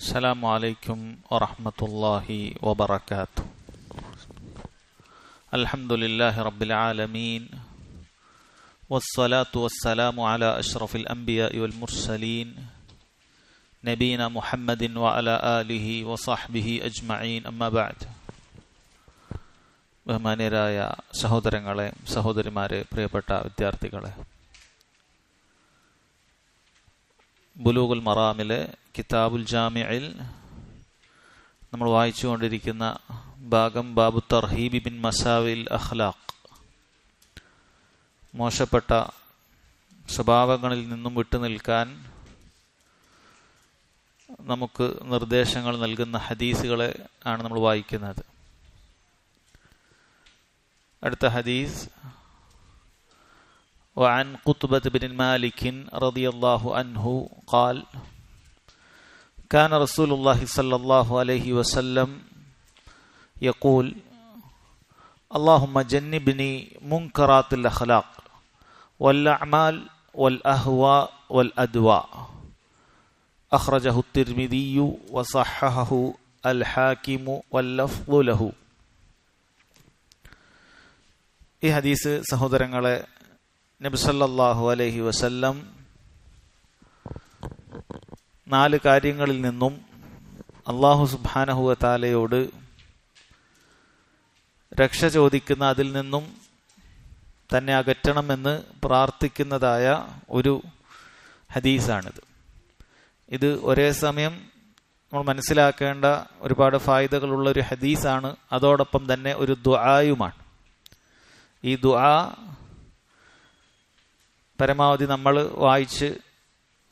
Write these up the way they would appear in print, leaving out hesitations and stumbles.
അസ്സലാമു അലൈക്കും വറഹ്മത്തുള്ളാഹി വബറകാതുഹു. അൽഹംദുലില്ലാഹി റബ്ബിൽ ആലമീൻ വസ്സലാത്തു വസ്സലാമു അലാ അഷ്റഫിൽ അംബിയാഇ വൽ മുർസലീൻ നബീന മുഹമ്മദിൻ വഅലാ ആലിഹി വസഹ്ബിഹി അജ്മഈൻ. അമ്മാ ബഅദ്. ബഹുമാന്യരായ സഹോദരങ്ങളെ, സഹോദരിമാരെ, പ്രിയപ്പെട്ട വിദ്യാർത്ഥികളെ, ബുലൂഗുൽ മറാമിലെ കിതാബുൽ ജാമിഇൽ നമ്മൾ വായിച്ചുകൊണ്ടിരിക്കുന്ന ഭാഗം ബാബു തർഹീബി ബിൻ മസാവിൽ അഖ്ലാഖ്, മോശപ്പെട്ട സ്വഭാവങ്ങളിൽ നിന്നും വിട്ടുനിൽക്കാൻ നമുക്ക് നിർദ്ദേശങ്ങൾ നൽകുന്ന ഹദീസുകളെ ആണ് നമ്മൾ വായിക്കുന്നത്. അടുത്ത ഹദീസ് وعن قطبة بن مالك رضي الله عنه قال كان رسول الله صلى الله عليه وسلم يقول اللهم جنبني منكرات الأخلاق والأعمال والأهواء والأدواء. أخرجه الترمذي وصححه الحاكم واللفظ له. ഈ ഹദീസ് സഹോദരങ്ങളെ, നബി സല്ലല്ലാഹു അലൈഹി വസല്ലം 4 കാര്യങ്ങളിൽ നിന്നും അല്ലാഹു സുബ്ഹാനഹു വ തആലയോട് രക്ഷ ചോദിക്കുന്ന, അതിൽ നിന്നും തന്നെ അകറ്റണമെന്ന് പ്രാർത്ഥിക്കുന്നതായ ഒരു ഹദീസാണിത്. ഇത് ഒരേ സമയം നമ്മൾ മനസ്സിലാക്കേണ്ട ഒരുപാട് ഫായിദകളുള്ള ഒരു ഹദീസാണ്. അതോടൊപ്പം തന്നെ ഒരു ദുആയുമാണ്. ഈ ദുആ പരമാവധി നമ്മൾ വായിച്ച്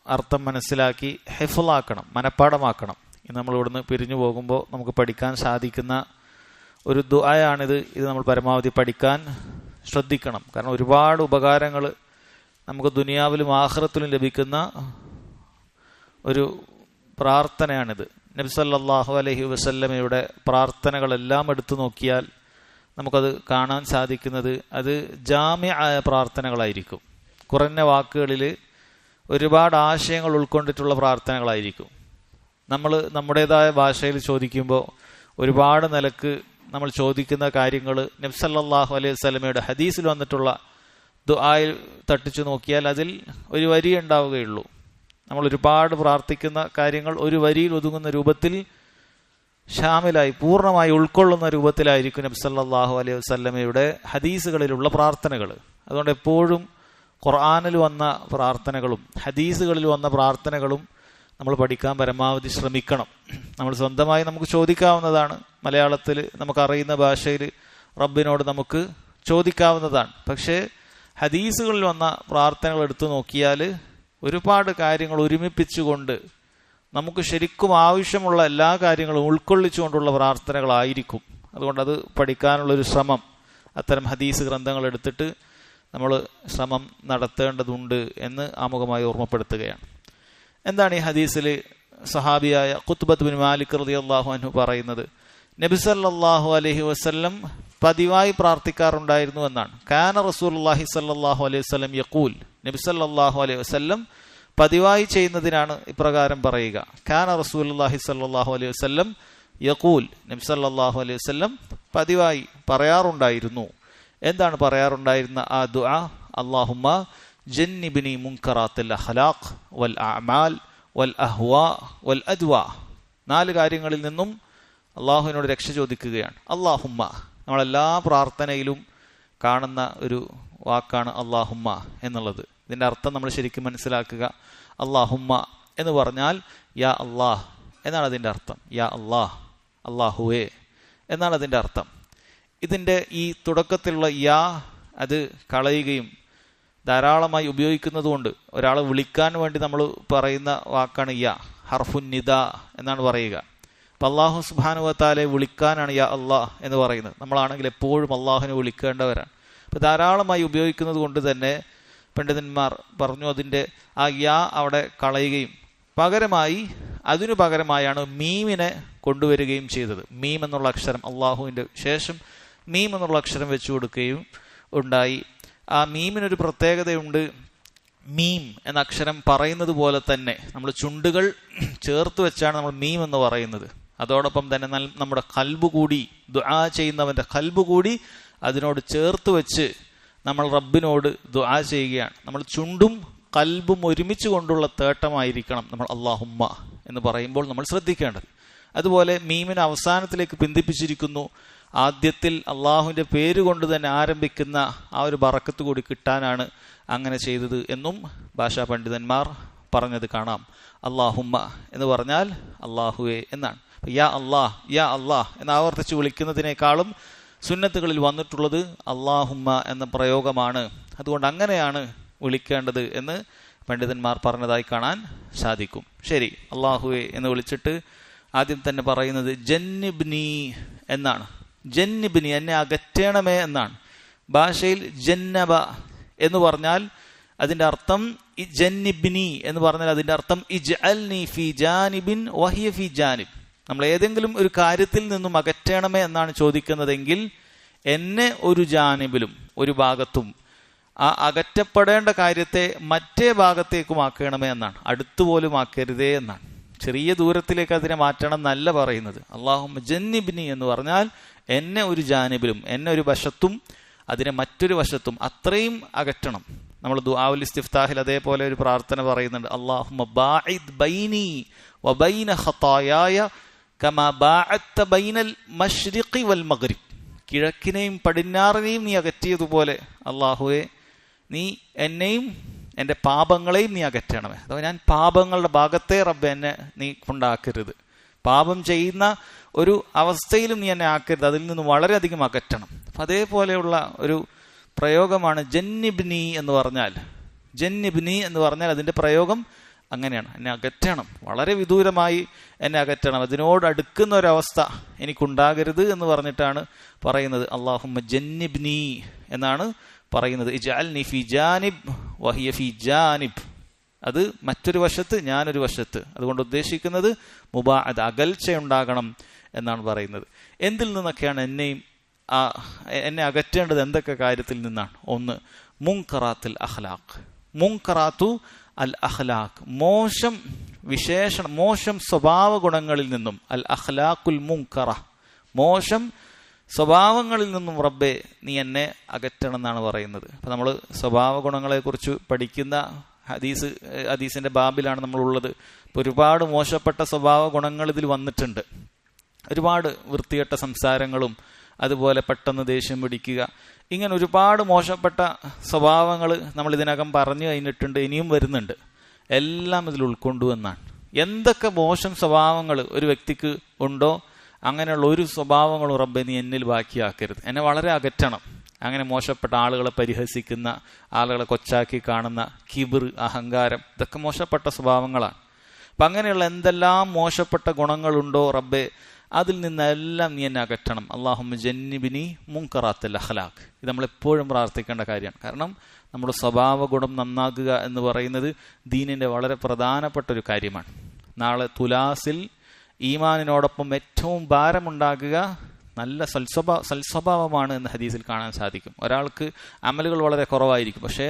അർത്ഥം മനസ്സിലാക്കി ഹിഫ്ളാക്കണം, മനപ്പാഠമാക്കണം. ഇന്ന് നമ്മൾ ഇവിടുന്ന് പിരിഞ്ഞു പോകുമ്പോൾ നമുക്ക് പഠിക്കാൻ സാധിക്കുന്ന ഒരു ദുആയാണിത്. ഇത് നമ്മൾ പരമാവധി പഠിക്കാൻ ശ്രദ്ധിക്കണം. കാരണം ഒരുപാട് ഉപകാരങ്ങൾ നമുക്ക് ദുനിയാവിലും ആഖിറത്തിലും ലഭിക്കുന്ന ഒരു പ്രാർത്ഥനയാണിത്. നബി സല്ലല്ലാഹു അലൈഹി വസല്ലമയുടെ പ്രാർത്ഥനകളെല്ലാം എടുത്തു നോക്കിയാൽ നമുക്കത് കാണാൻ സാധിക്കുന്നത് അത് ജാമിഅ പ്രാർത്ഥനകളായിരിക്കും. കുറഞ്ഞ വാക്കുകളിൽ ഒരുപാട് ആശയങ്ങൾ ഉൾക്കൊണ്ടിട്ടുള്ള പ്രാർത്ഥനകളായിരിക്കും. നമ്മൾ നമ്മുടേതായ ഭാഷയിൽ ചോദിക്കുമ്പോൾ ഒരുപാട് നിലക്ക് നമ്മൾ ചോദിക്കുന്ന കാര്യങ്ങൾ നബി സല്ലല്ലാഹു അലൈഹി വസല്ലമയുടെ ഹദീസിൽ വന്നിട്ടുള്ള ദുആയിൽ തട്ടിച്ചു നോക്കിയാൽ അതിൽ ഒരു വരി ഉണ്ടാവുകയുള്ളൂ. നമ്മൾ ഒരുപാട് പ്രാർത്ഥിക്കുന്ന കാര്യങ്ങൾ ഒരു വരിയിൽ ഒതുങ്ങുന്ന രൂപത്തിൽ ഷാമിലായി പൂർണ്ണമായി ഉൾക്കൊള്ളുന്ന രൂപത്തിലായിരിക്കും നബി സല്ലല്ലാഹു അലൈഹി വസല്ലമയുടെ ഹദീസുകളിലുള്ള പ്രാർത്ഥനകൾ. അതുകൊണ്ട് എപ്പോഴും ഖുർആനിൽ വന്ന പ്രാർത്ഥനകളും ഹദീസുകളിൽ വന്ന പ്രാർത്ഥനകളും നമ്മൾ പഠിക്കാൻ പരമാവധി ശ്രമിക്കണം. നമ്മൾ സ്വന്തമായി നമുക്ക് ചോദിക്കാവുന്നതാണ്. മലയാളത്തിൽ നമുക്കറിയുന്ന ഭാഷയിൽ റബ്ബിനോട് നമുക്ക് ചോദിക്കാവുന്നതാണ്. പക്ഷേ ഹദീസുകളിൽ വന്ന പ്രാർത്ഥനകൾ എടുത്തു നോക്കിയാൽ ഒരുപാട് കാര്യങ്ങൾ ഒരുമിപ്പിച്ചുകൊണ്ട് നമുക്ക് ശരിക്കും ആവശ്യമുള്ള എല്ലാ കാര്യങ്ങളും ഉൾക്കൊള്ളിച്ചുകൊണ്ടുള്ള പ്രാർത്ഥനകളായിരിക്കും. അതുകൊണ്ടത് പഠിക്കാനുള്ളൊരു ശ്രമം അത്തരം ഹദീസ് ഗ്രന്ഥങ്ങൾ എടുത്തിട്ട് നമ്മൾ ശ്രമം നടത്തേണ്ടതുണ്ട് എന്ന് ആമുഖമായി ഓർമ്മപ്പെടുത്തുകയാണ്. എന്താണ് ഈ ഹദീസിൽ സഹാബിയായ ഖുത്ബത്ത് ബിൻ മാലിക് റളിയല്ലാഹു അൻഹു പറയുന്നത്? നബി സല്ലല്ലാഹു അലൈഹി വസല്ലം പതിവായി പ്രാർത്ഥിക്കാറുണ്ടായിരുന്നു എന്നാണ്. കാന റസൂലുള്ളാഹി സല്ലല്ലാഹു അലൈഹി വസല്ലം യഖൂൽ, നബി സല്ലല്ലാഹു അലൈഹി വസല്ലം പതിവായി ചെയ്യുന്നതിനാണ് ഇപ്രകാരം പറയുക. കാന റസൂലുള്ളാഹി സല്ലല്ലാഹു അലൈഹി വസല്ലം യഖൂൽ, നബി സല്ലല്ലാഹു അലൈഹി വസല്ലം പതിവായി പറയാറുണ്ടായിരുന്നു. എന്താണ് പറയാറുണ്ടായിരുന്ന ആ ദുആ? അല്ലാഹുമ്മ ജന്നിബ്നി മുൻകറാത്തിൽ അഖ്ലാഖ് വൽ അഅമാൽ വൽ അഹ്വാ വൽ അദ്വാ. 4 കാര്യങ്ങളിൽ നിന്നും അള്ളാഹുവിനോട് രക്ഷ ചോദിക്കുകയാണ്. അല്ലാഹുമ്മ, നമ്മളെല്ലാ പ്രാർത്ഥനയിലും കാണുന്ന ഒരു വാക്കാണ് അല്ലാഹുമ്മ എന്നുള്ളത്. ഇതിൻ്റെ അർത്ഥം നമ്മൾ ശരിക്കും മനസ്സിലാക്കുക. അല്ലാഹുമ്മ എന്ന് പറഞ്ഞാൽ യാ അല്ലാഹ് എന്നാണ് അതിൻ്റെ അർത്ഥം. യാ അല്ലാഹ്, അല്ലാഹുവേ എന്നാണ് അതിൻ്റെ അർത്ഥം. ഇതിൻ്റെ ഈ തുടക്കത്തിലുള്ള യാ അത് കളയുകയും ധാരാളമായി ഉപയോഗിക്കുന്നതുകൊണ്ട് ഒരാളെ വിളിക്കാൻ വേണ്ടി നമ്മൾ പറയുന്ന വാക്കാണ് യാ. ഹർഫുൻ നിദാ എന്നാണ് പറയുക. അപ്പം അല്ലാഹു സുബ്ഹാനഹു വ തആലയെ വിളിക്കാനാണ് യാ അല്ലാഹ് എന്ന് പറയുന്നത്. നമ്മളാണെങ്കിൽ എപ്പോഴും അല്ലാഹുവിനെ വിളിക്കേണ്ടവരാണ്. അപ്പോൾ ധാരാളമായി ഉപയോഗിക്കുന്നത് കൊണ്ട് തന്നെ പണ്ഡിതന്മാർ പറഞ്ഞു അതിൻ്റെ ആ യാ അവിടെ കളയുകയും അതിനു പകരമായാണ് മീമിനെ കൊണ്ടുവരികയും ചെയ്തത്. മീം എന്നുള്ള അക്ഷരം, അള്ളാഹുവിൻ്റെ ശേഷം മീം എന്നുള്ള അക്ഷരം വെച്ചു കൊടുക്കുകയും ഉണ്ടായി. ആ മീമിനൊരു പ്രത്യേകതയുണ്ട്. മീം എന്ന അക്ഷരം പറയുന്നത് പോലെ തന്നെ നമ്മൾ ചുണ്ടുകൾ ചേർത്ത് വെച്ചാണ് നമ്മൾ മീം എന്ന് പറയുന്നത്. അതോടൊപ്പം തന്നെ നമ്മുടെ ഖൽബ് കൂടി, ദുആ ചെയ്യുന്നവന്റെ ഖൽബ് കൂടി അതിനോട് ചേർത്ത് വെച്ച് നമ്മൾ റബ്ബിനോട് ദുആ ചെയ്യുകയാണ്. നമ്മൾ ചുണ്ടും ഖൽബും ഒരുമിച്ച് കൊണ്ടുള്ള തേട്ടമായിരിക്കണം നമ്മൾ അല്ലാഹുമ്മ എന്ന് പറയുമ്പോൾ നമ്മൾ ശ്രദ്ധിക്കേണ്ടത്. അതുപോലെ മീമിന് അവസാനത്തിലേക്ക് ബന്ധിപ്പിച്ചിരിക്കുന്നു. ആദ്യത്തിൽ അള്ളാഹുവിൻ്റെ പേര് കൊണ്ട് തന്നെ ആരംഭിക്കുന്ന ആ ഒരു ബറക്കത്ത് കൂടി കിട്ടാനാണ് അങ്ങനെ ചെയ്തത് എന്നും ഭാഷാ പണ്ഡിതന്മാർ പറഞ്ഞത് കാണാം. അല്ലാഹുമ്മ എന്ന് പറഞ്ഞാൽ അള്ളാഹുവേ എന്നാണ്. യാ അല്ലാഹ്, യാ അല്ലാഹ് എന്ന് ആവർത്തിച്ച് വിളിക്കുന്നതിനേക്കാളും സുന്നത്തുകളിൽ വന്നിട്ടുള്ളത് അല്ലാഹുമ്മ എന്ന പ്രയോഗമാണ്. അതുകൊണ്ട് അങ്ങനെയാണ് വിളിക്കേണ്ടത് എന്ന് പണ്ഡിതന്മാർ പറഞ്ഞതായി കാണാൻ സാധിക്കും. ശരി, അല്ലാഹുവേ എന്ന് വിളിച്ചിട്ട് ആദ്യം തന്നെ പറയുന്നത് ജന്നിബ്നി എന്നാണ്. ജന്നിബ്നി, എന്നെ അകറ്റണമേ എന്നാണ്. ഭാഷയിൽ ജന്നബ എന്ന് പറഞ്ഞാൽ അതിൻ്റെ അർത്ഥം ജന്നിബ്നി എന്ന് പറഞ്ഞാൽ അതിൻ്റെ അർത്ഥം ഇജ്അൽനി ഫി ജാനിബിൻ വഹിയ ഫി ജാനിബ്. നമ്മൾ ഏതെങ്കിലും ഒരു കാര്യത്തിൽ നിന്നും അകറ്റണമേ എന്നാണ് ചോദിക്കുന്നതെങ്കിൽ എന്നെ ഒരു ജാനിബിലും, ഒരു ഭാഗത്തും, ആ അകറ്റപ്പെടേണ്ട കാര്യത്തെ മറ്റേ ഭാഗത്തേക്കും ആക്കണമേ എന്നാണ്. അടുത്തുപോലും ആക്കരുതേ എന്നാണ്. ചെറിയ ദൂരത്തിലേക്ക് അതിനെ മാറ്റണം എന്നല്ല പറയുന്നത്. അല്ലാഹുമ്മ ജന്നിബ്നി എന്ന് പറഞ്ഞാൽ എന്നെ ഒരു ജാനിബിലും, എന്നെ ഒരു വശത്തും, അതിനെ മറ്റൊരു വശത്തും അത്രയും അകറ്റണം. നമ്മൾ ദുആഉൽ ഇസ്തിഫ്താഹിൽ അതേപോലെ ഒരു പ്രാർത്ഥന പറയുന്നുണ്ട്. അല്ലാഹുമ്മ ബാഇദ് ബൈനി വബൈന ഖതായായ കമാ ബാഅത്ത ബൈനൽ മശ്രിഖി വൽ മഗ്രിബ്. കിഴക്കിനെയും പടിഞ്ഞാറിനെയും നീ അകറ്റിയതുപോലെ അല്ലാഹുവേ നീ എന്നെയും എൻ്റെ പാപങ്ങളെയും നീ അകറ്റണമേ. അഥവാ ഞാൻ പാപങ്ങളുടെ ഭാഗത്തെ റബ്ബെ എന്നെ നീ കൊണ്ടാക്കരുത്. പാപം ചെയ്യുന്ന ഒരു അവസ്ഥയിലും നീ എന്നെ ആക്കരുത്. അതിൽ നിന്ന് വളരെയധികം അകറ്റണം. അപ്പം അതേപോലെയുള്ള ഒരു പ്രയോഗമാണ് ജന്നിബ്നി എന്ന് പറഞ്ഞാൽ. ജന്നിബ്നി എന്ന് പറഞ്ഞാൽ അതിൻ്റെ പ്രയോഗം അങ്ങനെയാണ്. എന്നെ അകറ്റണം, വളരെ വിദൂരമായി എന്നെ അകറ്റണം, അതിനോട് അടുക്കുന്ന ഒരവസ്ഥ എനിക്കുണ്ടാകരുത് എന്ന് പറഞ്ഞിട്ടാണ് പറയുന്നത്. അല്ലാഹുമ്മ ജന്നിബ്നി എന്നാണ് പറയുന്നത്. ഇജ്അൽനി ഫി ജാനിബ് വഹിയ ഫി ജാനിബ്. അത് മറ്റൊരു വശത്ത്, ഞാനൊരു വശത്ത്. അതുകൊണ്ട് ഉദ്ദേശിക്കുന്നത് മുബാഅദ, അകൽച്ചയുണ്ടാകണം എന്നാണ് പറയുന്നത്. എന്തിൽ നിന്നൊക്കെയാണ് എന്നെ അകറ്റേണ്ടത്? എന്തൊക്കെ കാര്യത്തിൽ നിന്നാണ്? ഒന്ന്, മുൻകറാത്തുൽ അഖ്ലാഖ്. മുൻകറാത്തു അൽ അഖ്ലാഖ്, മോശം വിശേഷണം, മോശം സ്വഭാവ ഗുണങ്ങളിൽ നിന്നും. അൽ അഖ്ലാഖുൽ മുൻകറ, മോശം സ്വഭാവങ്ങളിൽ നിന്നും റബ്ബെ നീ എന്നെ അകറ്റണം എന്നാണ് പറയുന്നത്. അപ്പം നമ്മൾ സ്വഭാവ ഗുണങ്ങളെക്കുറിച്ച് പഠിക്കുന്ന ഹദീസിന്റെ ബാബിലാണ് നമ്മളുള്ളത്. ഇപ്പോൾ ഒരുപാട് മോശപ്പെട്ട സ്വഭാവ ഗുണങ്ങൾ ഇതിൽ വന്നിട്ടുണ്ട്. ഒരുപാട് വൃത്തികെട്ട സംസാരങ്ങളും അതുപോലെ പെട്ടെന്ന് ദേഷ്യം പിടിക്കുക, ഇങ്ങനെ ഒരുപാട് മോശപ്പെട്ട സ്വഭാവങ്ങൾ നമ്മൾ ഇതിനകം പറഞ്ഞു കഴിഞ്ഞിട്ടുണ്ട്, ഇനിയും വരുന്നുണ്ട്. എല്ലാം ഇതിൽ ഉൾക്കൊണ്ടു എന്നാണ്. എന്തൊക്കെ മോശം സ്വഭാവങ്ങൾ ഒരു വ്യക്തിക്ക് ഉണ്ടോ അങ്ങനെയുള്ള ഒരു സ്വഭാവങ്ങളും റബ്ബെ നീ എന്നിൽ ബാക്കിയാക്കരുത്, എന്നെ വളരെ അകറ്റണം. അങ്ങനെ മോശപ്പെട്ട ആളുകളെ പരിഹസിക്കുന്ന, ആളുകളെ കൊച്ചാക്കി കാണുന്ന കിബിർ, അഹങ്കാരം, ഇതൊക്കെ മോശപ്പെട്ട സ്വഭാവങ്ങളാണ്. അപ്പം അങ്ങനെയുള്ള എന്തെല്ലാം മോശപ്പെട്ട ഗുണങ്ങളുണ്ടോ റബ്ബെ അതിൽ നിന്നെല്ലാം നീ എന്നെ അകറ്റണം. അല്ലാഹുമ്മ ജന്നിബ്നി മുൻകറാത്തുൽ അഖ്ലാഖ്. ഇത് നമ്മളെപ്പോഴും പ്രാർത്ഥിക്കേണ്ട കാര്യമാണ്. കാരണം നമ്മുടെ സ്വഭാവ ഗുണം നന്നാക്കുക എന്ന് പറയുന്നത് ദീനിൻ്റെ വളരെ പ്രധാനപ്പെട്ട ഒരു കാര്യമാണ്. നാളെ തുലാസിൽ ഈമാനിനോടൊപ്പം ഏറ്റവും ഭാരമുണ്ടാകുക നല്ല സൽസ്വഭാവമാണ് എന്ന് ഹദീസിൽ കാണാൻ സാധിക്കും. ഒരാൾക്ക് അമലുകൾ വളരെ കുറവായിരിക്കും, പക്ഷേ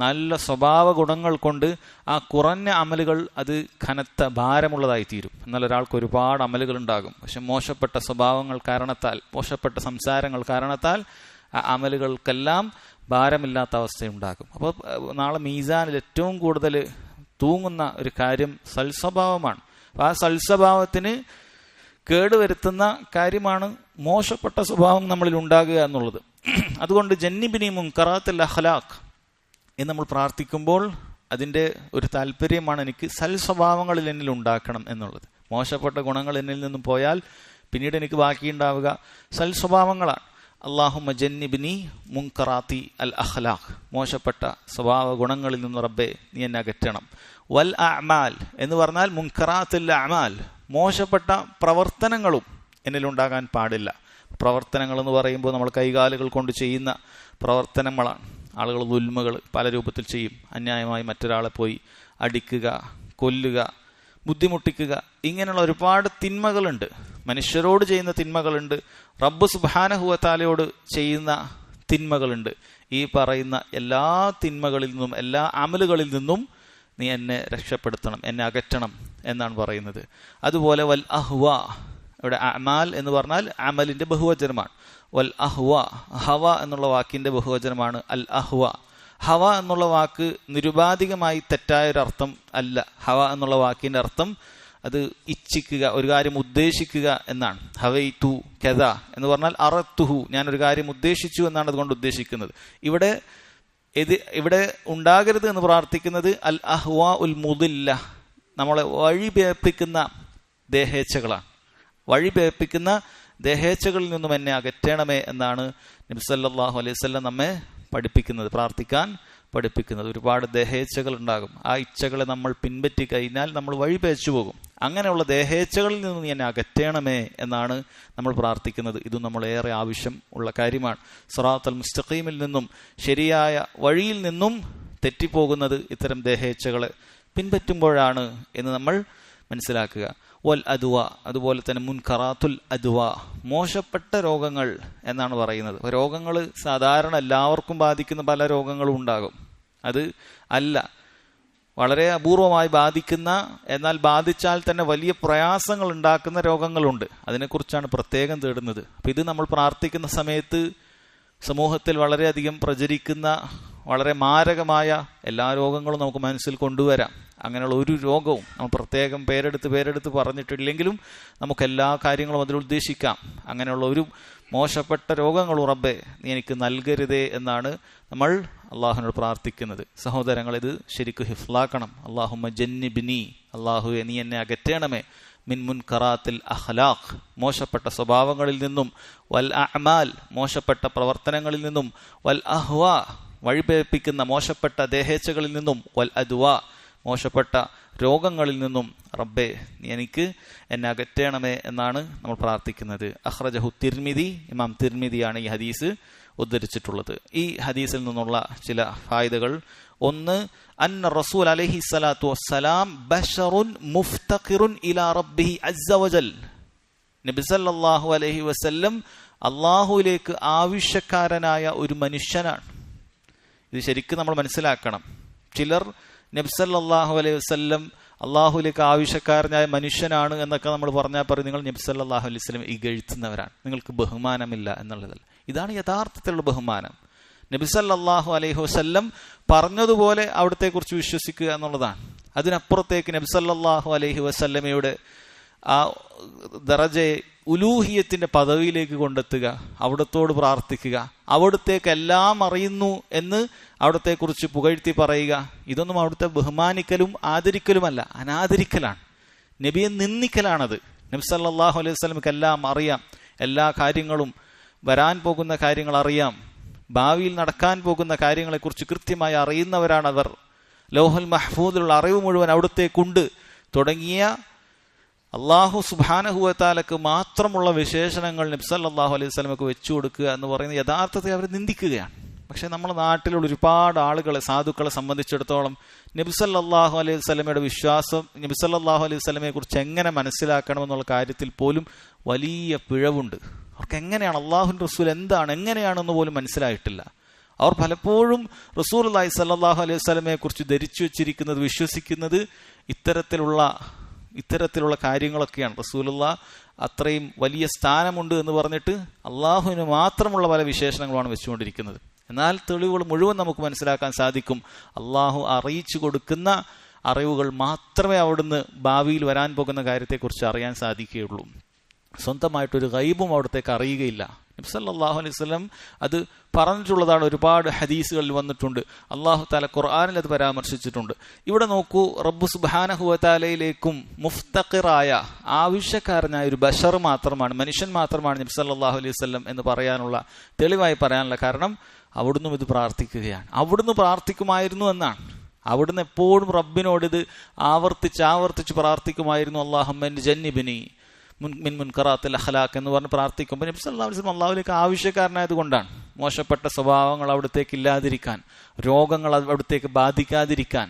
നല്ല സ്വഭാവ ഗുണങ്ങൾ കൊണ്ട് ആ കുറഞ്ഞ അമലുകൾ അത് കനത്ത ഭാരമുള്ളതായി തീരും. എന്നാൽ ഒരാൾക്ക് ഒരുപാട് അമലുകൾ ഉണ്ടാകും, പക്ഷെ മോശപ്പെട്ട സ്വഭാവങ്ങൾ കാരണത്താൽ, മോശപ്പെട്ട സംസാരങ്ങൾ കാരണത്താൽ ആ അമലുകൾക്കെല്ലാം ഭാരമില്ലാത്ത അവസ്ഥയുണ്ടാകും. അപ്പോൾ നാളെ മീസാനിൽ ഏറ്റവും കൂടുതൽ തൂങ്ങുന്ന ഒരു കാര്യം സൽസ്വഭാവമാണ്. അപ്പോൾ ആ സൽസ്വഭാവത്തിന് കേടുവരുത്തുന്ന കാര്യമാണ് മോശപ്പെട്ട സ്വഭാവം നമ്മളിൽ ഉണ്ടാകുക എന്നുള്ളത്. അതുകൊണ്ട് ജന്നിബ്നി മുൻകറാത്തുൽ അഖ്ലാഖ് എന്ന് നമ്മൾ പ്രാർത്ഥിക്കുമ്പോൾ അതിൻ്റെ ഒരു താല്പര്യമാണ് എനിക്ക് സൽസ്വഭാവങ്ങളിൽ എന്നിൽ ഉണ്ടാക്കണം എന്നുള്ളത്. മോശപ്പെട്ട ഗുണങ്ങൾ എന്നിൽ നിന്നും പോയാൽ പിന്നീട് എനിക്ക് ബാക്കിയുണ്ടാവുക സൽസ്വഭാവങ്ങളാണ്. അല്ലാഹുമ്മ ജന്നിബ്നി മുൻകറാത്തി അൽ അഖ്ലാഖ്, മോശപ്പെട്ട സ്വഭാവ ഗുണങ്ങളിൽ നിന്ന് റബ്ബെ നീ എന്നെ അകറ്റണം. വൽ അഅമാൽ എന്ന് പറഞ്ഞാൽ മുൻകറാത്തുൽ അഅമാൽ, മോശപ്പെട്ട പ്രവർത്തനങ്ങളും എന്നിലുണ്ടാകാൻ പാടില്ല. പ്രവർത്തനങ്ങൾ എന്ന് പറയുമ്പോൾ നമ്മൾ കൈകാലുകൾ കൊണ്ട് ചെയ്യുന്ന പ്രവർത്തനങ്ങളാണ്. ആളുകൾ ദുൽമകൾ പല രൂപത്തിൽ ചെയ്യും. അന്യായമായി മറ്റൊരാളെ പോയി അടിക്കുക, കൊല്ലുക, ബുദ്ധിമുട്ടിക്കുക, ഇങ്ങനെയുള്ള ഒരുപാട് തിന്മകളുണ്ട്. മനുഷ്യരോട് ചെയ്യുന്ന തിന്മകളുണ്ട്, റബ്ബ് സുബ്ഹാനഹു വ തആലയോട് ചെയ്യുന്ന തിന്മകളുണ്ട്. ഈ പറയുന്ന എല്ലാ തിന്മകളിൽ നിന്നും, എല്ലാ അമലുകളിൽ നിന്നും നീ എന്നെ രക്ഷപ്പെടുത്തണം, എന്നെ അകറ്റണം എന്നാണ് പറയുന്നത്. അതുപോലെ വൽ അഹ്വ, ഇവിടെ അമാൽ എന്ന് പറഞ്ഞാൽ അമലിന്റെ ബഹുവചനമാണ്. വൽ അഹ്വ, ഹവ എന്നുള്ള വാക്കിന്റെ ബഹുവചനമാണ് അൽ അഹ്വ. ഹവ എന്നുള്ള വാക്ക് നിരുപാധികമായി തെറ്റായൊരർത്ഥം അല്ല. ഹവ എന്നുള്ള വാക്കിന്റെ അർത്ഥം അത് ഇച്ഛിക്കുക, ഒരു കാര്യം ഉദ്ദേശിക്കുക എന്നാണ്. ഹവൈതു കദ എന്ന് പറഞ്ഞാൽ അറത്തുഹു, ഞാൻ ഒരു കാര്യം ഉദ്ദേശിച്ചു എന്നാണ് അതുകൊണ്ട് ഉദ്ദേശിക്കുന്നത്. ഇവിടെ ഉണ്ടാകരുത് എന്ന് പ്രാർത്ഥിക്കുന്നത് അൽ അഹ്വാ ഉൽ മുദില്ല, നമ്മളെ വഴിപേപ്പിക്കുന്ന ദേഹേച്ഛകളാണ്. വഴിപേപ്പിക്കുന്ന ദേഹേച്ഛകളിൽ നിന്നും എന്നെ അകറ്റണമേ എന്നാണ് നബി സല്ലല്ലാഹു അലൈഹി വസല്ലം നമ്മെ പഠിപ്പിക്കുന്നത്, പ്രാർത്ഥിക്കാൻ പഠിപ്പിക്കുന്നത്. ഒരുപാട് ദേഹേച്ഛകൾ ഉണ്ടാകും. ആ ഇച്ഛകളെ നമ്മൾ പിൻപറ്റി കഴിഞ്ഞാൽ നമ്മൾ വഴിപേച്ചു പോകും. അങ്ങനെയുള്ള ദേഹേച്ഛകളിൽ നിന്ന് എന്നെ അകറ്റണമേ എന്നാണ് നമ്മൾ പ്രാർത്ഥിക്കുന്നത്. ഇതും നമ്മൾ ഏറെ ആവശ്യം ഉള്ള കാര്യമാണ്. സിറാത്തുൽ മുസ്തഖീമിൽ നിന്നും, ശരിയായ വഴിയിൽ നിന്നും തെറ്റിപ്പോകുന്നത് ഇത്തരം ദേഹേച്ഛകളെ പിൻപറ്റുമ്പോഴാണ് എന്ന് നമ്മൾ മനസ്സിലാക്കുക. വൽ അദ്വ, അതുപോലെ തന്നെ മുൻകറാത്തുൽ അദ്വ, മോശപ്പെട്ട രോഗങ്ങൾ എന്നാണ് പറയുന്നത്. രോഗങ്ങൾ സാധാരണ എല്ലാവർക്കും ബാധിക്കുന്ന പല രോഗങ്ങളും ഉണ്ടാകും. അത് അല്ല, വളരെ അപൂർവമായി ബാധിക്കുന്ന, എന്നാൽ ബാധിച്ചാൽ തന്നെ വലിയ പ്രയാസങ്ങൾ ഉണ്ടാക്കുന്ന രോഗങ്ങളുണ്ട്. അതിനെക്കുറിച്ചാണ് പ്രത്യേകം തേടുന്നത്. അപ്പം ഇത് നമ്മൾ പ്രാർത്ഥിക്കുന്ന സമയത്ത് സമൂഹത്തിൽ വളരെയധികം പ്രചരിക്കുന്ന വളരെ മാരകമായ എല്ലാ രോഗങ്ങളും നമുക്ക് മനസ്സിൽ കൊണ്ടുവരാം. അങ്ങനെയുള്ള ഒരു രോഗവും നമ്മൾ പ്രത്യേകം പേരെടുത്ത് പറഞ്ഞിട്ടില്ലെങ്കിലും നമുക്ക് എല്ലാ കാര്യങ്ങളും അതിൽ ഉദ്ദേശിക്കാം. അങ്ങനെയുള്ള ഒരു മോശപ്പെട്ട രോഗങ്ങളും റബ്ബേ നീ എനിക്ക് നൽകരുതേ എന്നാണ് നമ്മൾ അള്ളാഹുവിനോട് പ്രാർത്ഥിക്കുന്നത്. സഹോദരങ്ങൾ, ഇത് ശരിക്കും ഹിഫ്ലാക്കണം. അല്ലാഹുമ്മ ജന്നിബ്നി, അള്ളാഹുവെ നീ എന്നെ അകറ്റണമേ, മിൻ മുൻകറാത്തിൽ അഖ്ലാഖ്, മോശപ്പെട്ട സ്വഭാവങ്ങളിൽ നിന്നും, വൽ അഅമാൽ, മോശപ്പെട്ട പ്രവർത്തനങ്ങളിൽ നിന്നും, വൽ അഹ്വാ, വഴിപേപ്പിക്കുന്ന മോശപ്പെട്ട ദേഹേച്ഛകളിൽ നിന്നും, വൽ അദ്വാ, മോശപ്പെട്ട രോഗങ്ങളിൽ നിന്നും റബ്ബേ നീ എനിക്ക് എന്നെ അകറ്റണമേ എന്നാണ് നമ്മൾ പ്രാർത്ഥിക്കുന്നത്. അഖ്റജഹു തിർമിദി, ഇമാം തിർമിദിയാണ് ഈ ഹദീസ് ഉദ്ധരിച്ചിട്ടുള്ളത്. ഈ ഹദീസിൽ നിന്നുള്ള ചില ഫായിദകൾ: ഒന്ന്, അന്ന റസൂൽ അലൈഹി സ്വലാത്തു വസ്സലാം ബശറുൻ മുഫ്തഖിറുൻ ഇലാ റബ്ബിഹി അസ്സ വജൽ, നബി സല്ലല്ലാഹു അലൈഹി വസല്ലം അള്ളാഹുവിലേക്ക് ആവശ്യക്കാരനായ ഒരു മനുഷ്യനാണ്. ഇത് ശരിക്കും നമ്മൾ മനസ്സിലാക്കണം. ചിലർ നബി സല്ലല്ലാഹു അലൈഹി വസല്ലം അള്ളാഹുലേക്ക് ആവശ്യക്കാരനായ മനുഷ്യനാണ് എന്നൊക്കെ നമ്മൾ പറഞ്ഞാൽ പറയും നിങ്ങൾ നബി സല്ലല്ലാഹു അലൈഹി വസല്ലം ഇകഴ്ത്തുന്നവരാണ്, നിങ്ങൾക്ക് ബഹുമാനമില്ല എന്നുള്ളതല്ല. ഇതാണ് യഥാർത്ഥത്തിലുള്ള ബഹുമാനം. നബി സല്ലല്ലാഹു അലൈഹി വസല്ലം പറഞ്ഞതുപോലെ അവിടത്തെ കുറിച്ച് വിശ്വസിക്കുക എന്നുള്ളതാണ്. അതിനപ്പുറത്തേക്ക് നബി സല്ലല്ലാഹു അലൈഹി വസല്ലമയുടെ ആ ദറജയെ ഉലൂഹിയത്തിന്റെ പദവിയിലേക്ക് കൊണ്ടെത്തുക, അവിടത്തോട് പ്രാർത്ഥിക്കുക, അവിടത്തേക്ക് എല്ലാം അറിയുന്നു എന്ന് അവിടത്തെ കുറിച്ച് പുകഴ്ത്തി പറയുക. ഇതൊന്നും അവിടുത്തെ ബഹുമാനിക്കലും ആദരിക്കലുമല്ല, അനാദരിക്കലാണ്, നബിയെ നിന്ദിക്കലാണത്. നബി സല്ലല്ലാഹു അലൈഹി വസല്ലമക്ക് എല്ലാം അറിയാം, എല്ലാ കാര്യങ്ങളും, വരാൻ പോകുന്ന കാര്യങ്ങൾ അറിയാം, ഭാവിയിൽ നടക്കാൻ പോകുന്ന കാര്യങ്ങളെക്കുറിച്ച് കൃത്യമായി അറിയുന്നവരാണവർ. ലൗഹുൽ മഹ്ഫൂദിലുള്ള അറിവ് മുഴുവൻ അവിടത്തേക്കുണ്ട് തുടങ്ങിയ അള്ളാഹു സുബ്ഹാനഹു വ തആലക്ക് മാത്രമുള്ള വിശേഷണങ്ങൾ നബി സല്ലല്ലാഹു അലൈഹി വസല്ലമക്ക് വെച്ചു കൊടുക്കുക എന്ന് പറയുന്നത് യഥാർത്ഥത്തിൽ അവർ നിന്ദിക്കുകയാണ്. പക്ഷെ നമ്മുടെ നാട്ടിലുള്ള ഒരുപാട് ആളുകളെ, സാധുക്കളെ സംബന്ധിച്ചിടത്തോളം നബി സല്ലല്ലാഹു അലൈഹി വസല്ലമയുടെ വിശ്വാസം, നബി സല്ലല്ലാഹു അലൈഹി വസല്ലമയെ കുറിച്ച് എങ്ങനെ മനസ്സിലാക്കണമെന്നുള്ള കാര്യത്തിൽ പോലും വലിയ പിഴവുണ്ട്. അവർക്ക് എങ്ങനെയാണ് അള്ളാഹുവിൻ്റെ റസൂൽ എന്താണ്, എങ്ങനെയാണെന്ന് പോലും മനസ്സിലായിട്ടില്ല. അവർ പലപ്പോഴും റസൂലുള്ളാഹി സ്വല്ലല്ലാഹു അലൈഹി വസല്ലമയെ കുറിച്ച് ധരിച്ചു വെച്ചിരിക്കുന്നത്, വിശ്വസിക്കുന്നത് ഇത്തരത്തിലുള്ള കാര്യങ്ങളൊക്കെയാണ്. റസൂലുള്ളാഹ് അത്രയും വലിയ സ്ഥാനമുണ്ട് എന്ന് പറഞ്ഞിട്ട് അള്ളാഹുവിന് മാത്രമുള്ള പല വിശേഷണങ്ങളാണ് വെച്ചുകൊണ്ടിരിക്കുന്നത്. എന്നാൽ തെളിവുകൾ മുഴുവൻ നമുക്ക് മനസ്സിലാക്കാൻ സാധിക്കും. അള്ളാഹു അറിയിച്ചു കൊടുക്കുന്ന അറിവുകൾ മാത്രമേ അവിടുന്ന് ഭാവിയിൽ വരാൻ പോകുന്ന കാര്യത്തെക്കുറിച്ച് അറിയാൻ സാധിക്കുകയുള്ളൂ. സ്വന്തമായിട്ടൊരു ഗൈബും അവിടത്തേക്ക് അറിയുകയില്ല. നബി സല്ലല്ലാഹു അലൈഹി വസല്ലം അത് പറഞ്ഞിട്ടുള്ളതാണ്. ഒരുപാട് ഹദീസുകളിൽ വന്നിട്ടുണ്ട്. അല്ലാഹു തആല ഖുർആനിൽ അത് പരാമർശിച്ചിട്ടുണ്ട്. ഇവിടെ നോക്കൂ, റബ്ബ് സുബ്ഹാനഹു വ തആലയിലേക്കും മുഫ്തഖിറായ, ആവശ്യക്കാരനായ ഒരു ബശർ മാത്രമാണ്, മനുഷ്യൻ മാത്രമാണ് നബി സല്ലല്ലാഹു അലൈഹി വസല്ലം എന്ന് പറയാനുള്ള, തെളിവായി പറയാനുള്ള കാരണം അവിടുന്ന് ഇത് പ്രാർത്ഥിക്കുകയാണ്. അവിടുന്ന് പ്രാർത്ഥിക്കുമായിരുന്നു എന്നാണ്. അവിടുന്ന് എപ്പോഴും റബ്ബിനോട് ഇത് ആവർത്തിച്ച് പ്രാർത്ഥിക്കുമായിരുന്നു. അല്ലാഹുമ്മ ജന്നിബ്നി മിൻ മുൻകറാത്തിൽ അഖ്ലാഖ് എന്ന് പറഞ്ഞ് പ്രാർത്ഥിക്കുമ്പോൾ നബി സല്ലല്ലാഹു അലൈഹി വസല്ലം അള്ളാഹുവിലേക്ക് ആവശ്യക്കാരനായത് കൊണ്ടാണ്. മോശപ്പെട്ട സ്വഭാവങ്ങൾ അവിടത്തേക്ക് ഇല്ലാതിരിക്കാൻ, രോഗങ്ങൾ അവിടത്തേക്ക് ബാധിക്കാതിരിക്കാൻ,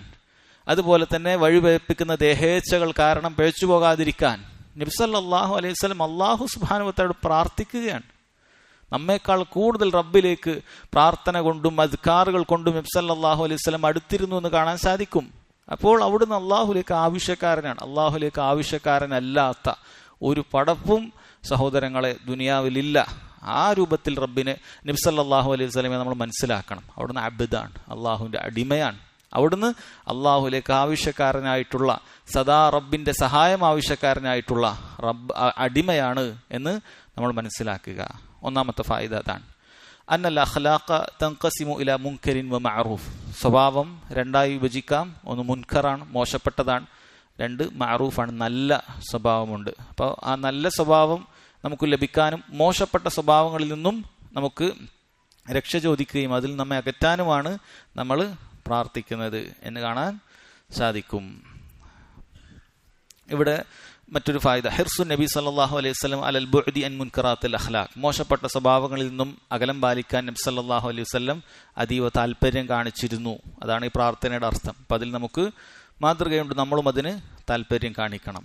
അതുപോലെ തന്നെ വഴിപേപ്പിക്കുന്ന ദേഹേച്ഛകൾ കാരണം പിഴച്ചു പോകാതിരിക്കാൻ നബി സല്ലല്ലാഹു അലൈഹി വസല്ലം അല്ലാഹു സുബ്ഹാനഹു വ തആലയോട് പ്രാർത്ഥിക്കുകയാണ്. നമ്മേക്കാൾ കൂടുതൽ റബ്ബിലേക്ക് പ്രാർത്ഥന കൊണ്ടും അദ്കാറുകൾ കൊണ്ടും നബി സല്ലല്ലാഹു അലൈഹി വസല്ലം അടുത്തിരുന്നു എന്ന് കാണാൻ സാധിക്കും. അപ്പോൾ അവിടുന്ന് അള്ളാഹുലേക്ക് ആവശ്യക്കാരനാണ്. അള്ളാഹുലേക്ക് ആവശ്യക്കാരനല്ലാത്ത ഒരു പടപ്പും സഹോദരങ്ങളെ ദുനിയാവിലില്ല. ആ രൂപത്തിൽ റബ്ബിനെ നബി സല്ലല്ലാഹു അലൈഹി വസല്ലമയെ നമ്മൾ മനസ്സിലാക്കണം. അവിടുന്ന് അബ്ദാണ്, അള്ളാഹുവിൻ്റെ അടിമയാണ്. അവിടുന്ന് അള്ളാഹുലേക്ക് ആവശ്യക്കാരനായിട്ടുള്ള, സദാ റബ്ബിന്റെ സഹായം ആവശ്യക്കാരനായിട്ടുള്ള അടിമയാണ് എന്ന് നമ്മൾ മനസ്സിലാക്കുക. ഒന്നാമത്തെ ഫായിദ അതാണ്. അന്നൽ അഖ്ലാഖ തൻഖസിമു ഇലാ മുൻകരിൻ വ മഅറൂഫ്. സ്വഭാവം രണ്ടായി വിഭജിക്കാം. ഒന്ന് മുൻകറാണ്, മോശപ്പെട്ടതാണ്. രണ്ട് മഅറൂഫാണ്, നല്ല സ്വഭാവമുണ്ട്. അപ്പോൾ ആ നല്ല സ്വഭാവം നമുക്ക് ലഭിക്കാനും മോശപ്പെട്ട സ്വഭാവങ്ങളിൽ നിന്നും നമുക്ക് രക്ഷ ചോദിക്കുകയും അതിൽ നമ്മെ അകറ്റാനുമാണ് നമ്മൾ പ്രാർത്ഥിക്കുന്നത് എന്ന് കാണാൻ സാധിക്കും. ഇവിടെ മറ്റൊരു ഫായിദ, ഹിർസു നബി സല്ലല്ലാഹു അലൈഹി വസല്ലം അലൽ ബുഅദി അൻ മുൻകറാത്തിൽ അഖ്ലാഖ്. മോശപ്പെട്ട സ്വഭാവങ്ങളിൽ നിന്നും അകലം പാലിക്കാൻ നബി സല്ലല്ലാഹു അലൈഹി വസല്ലം അതീവ താല്പര്യം കാണിച്ചിരുന്നു. അതാണ് ഈ പ്രാർത്ഥനയുടെ അർത്ഥം. അപ്പം അതിൽ നമുക്ക് മാതൃകയുണ്ട്, നമ്മളും അതിന് താല്പര്യം കാണിക്കണം.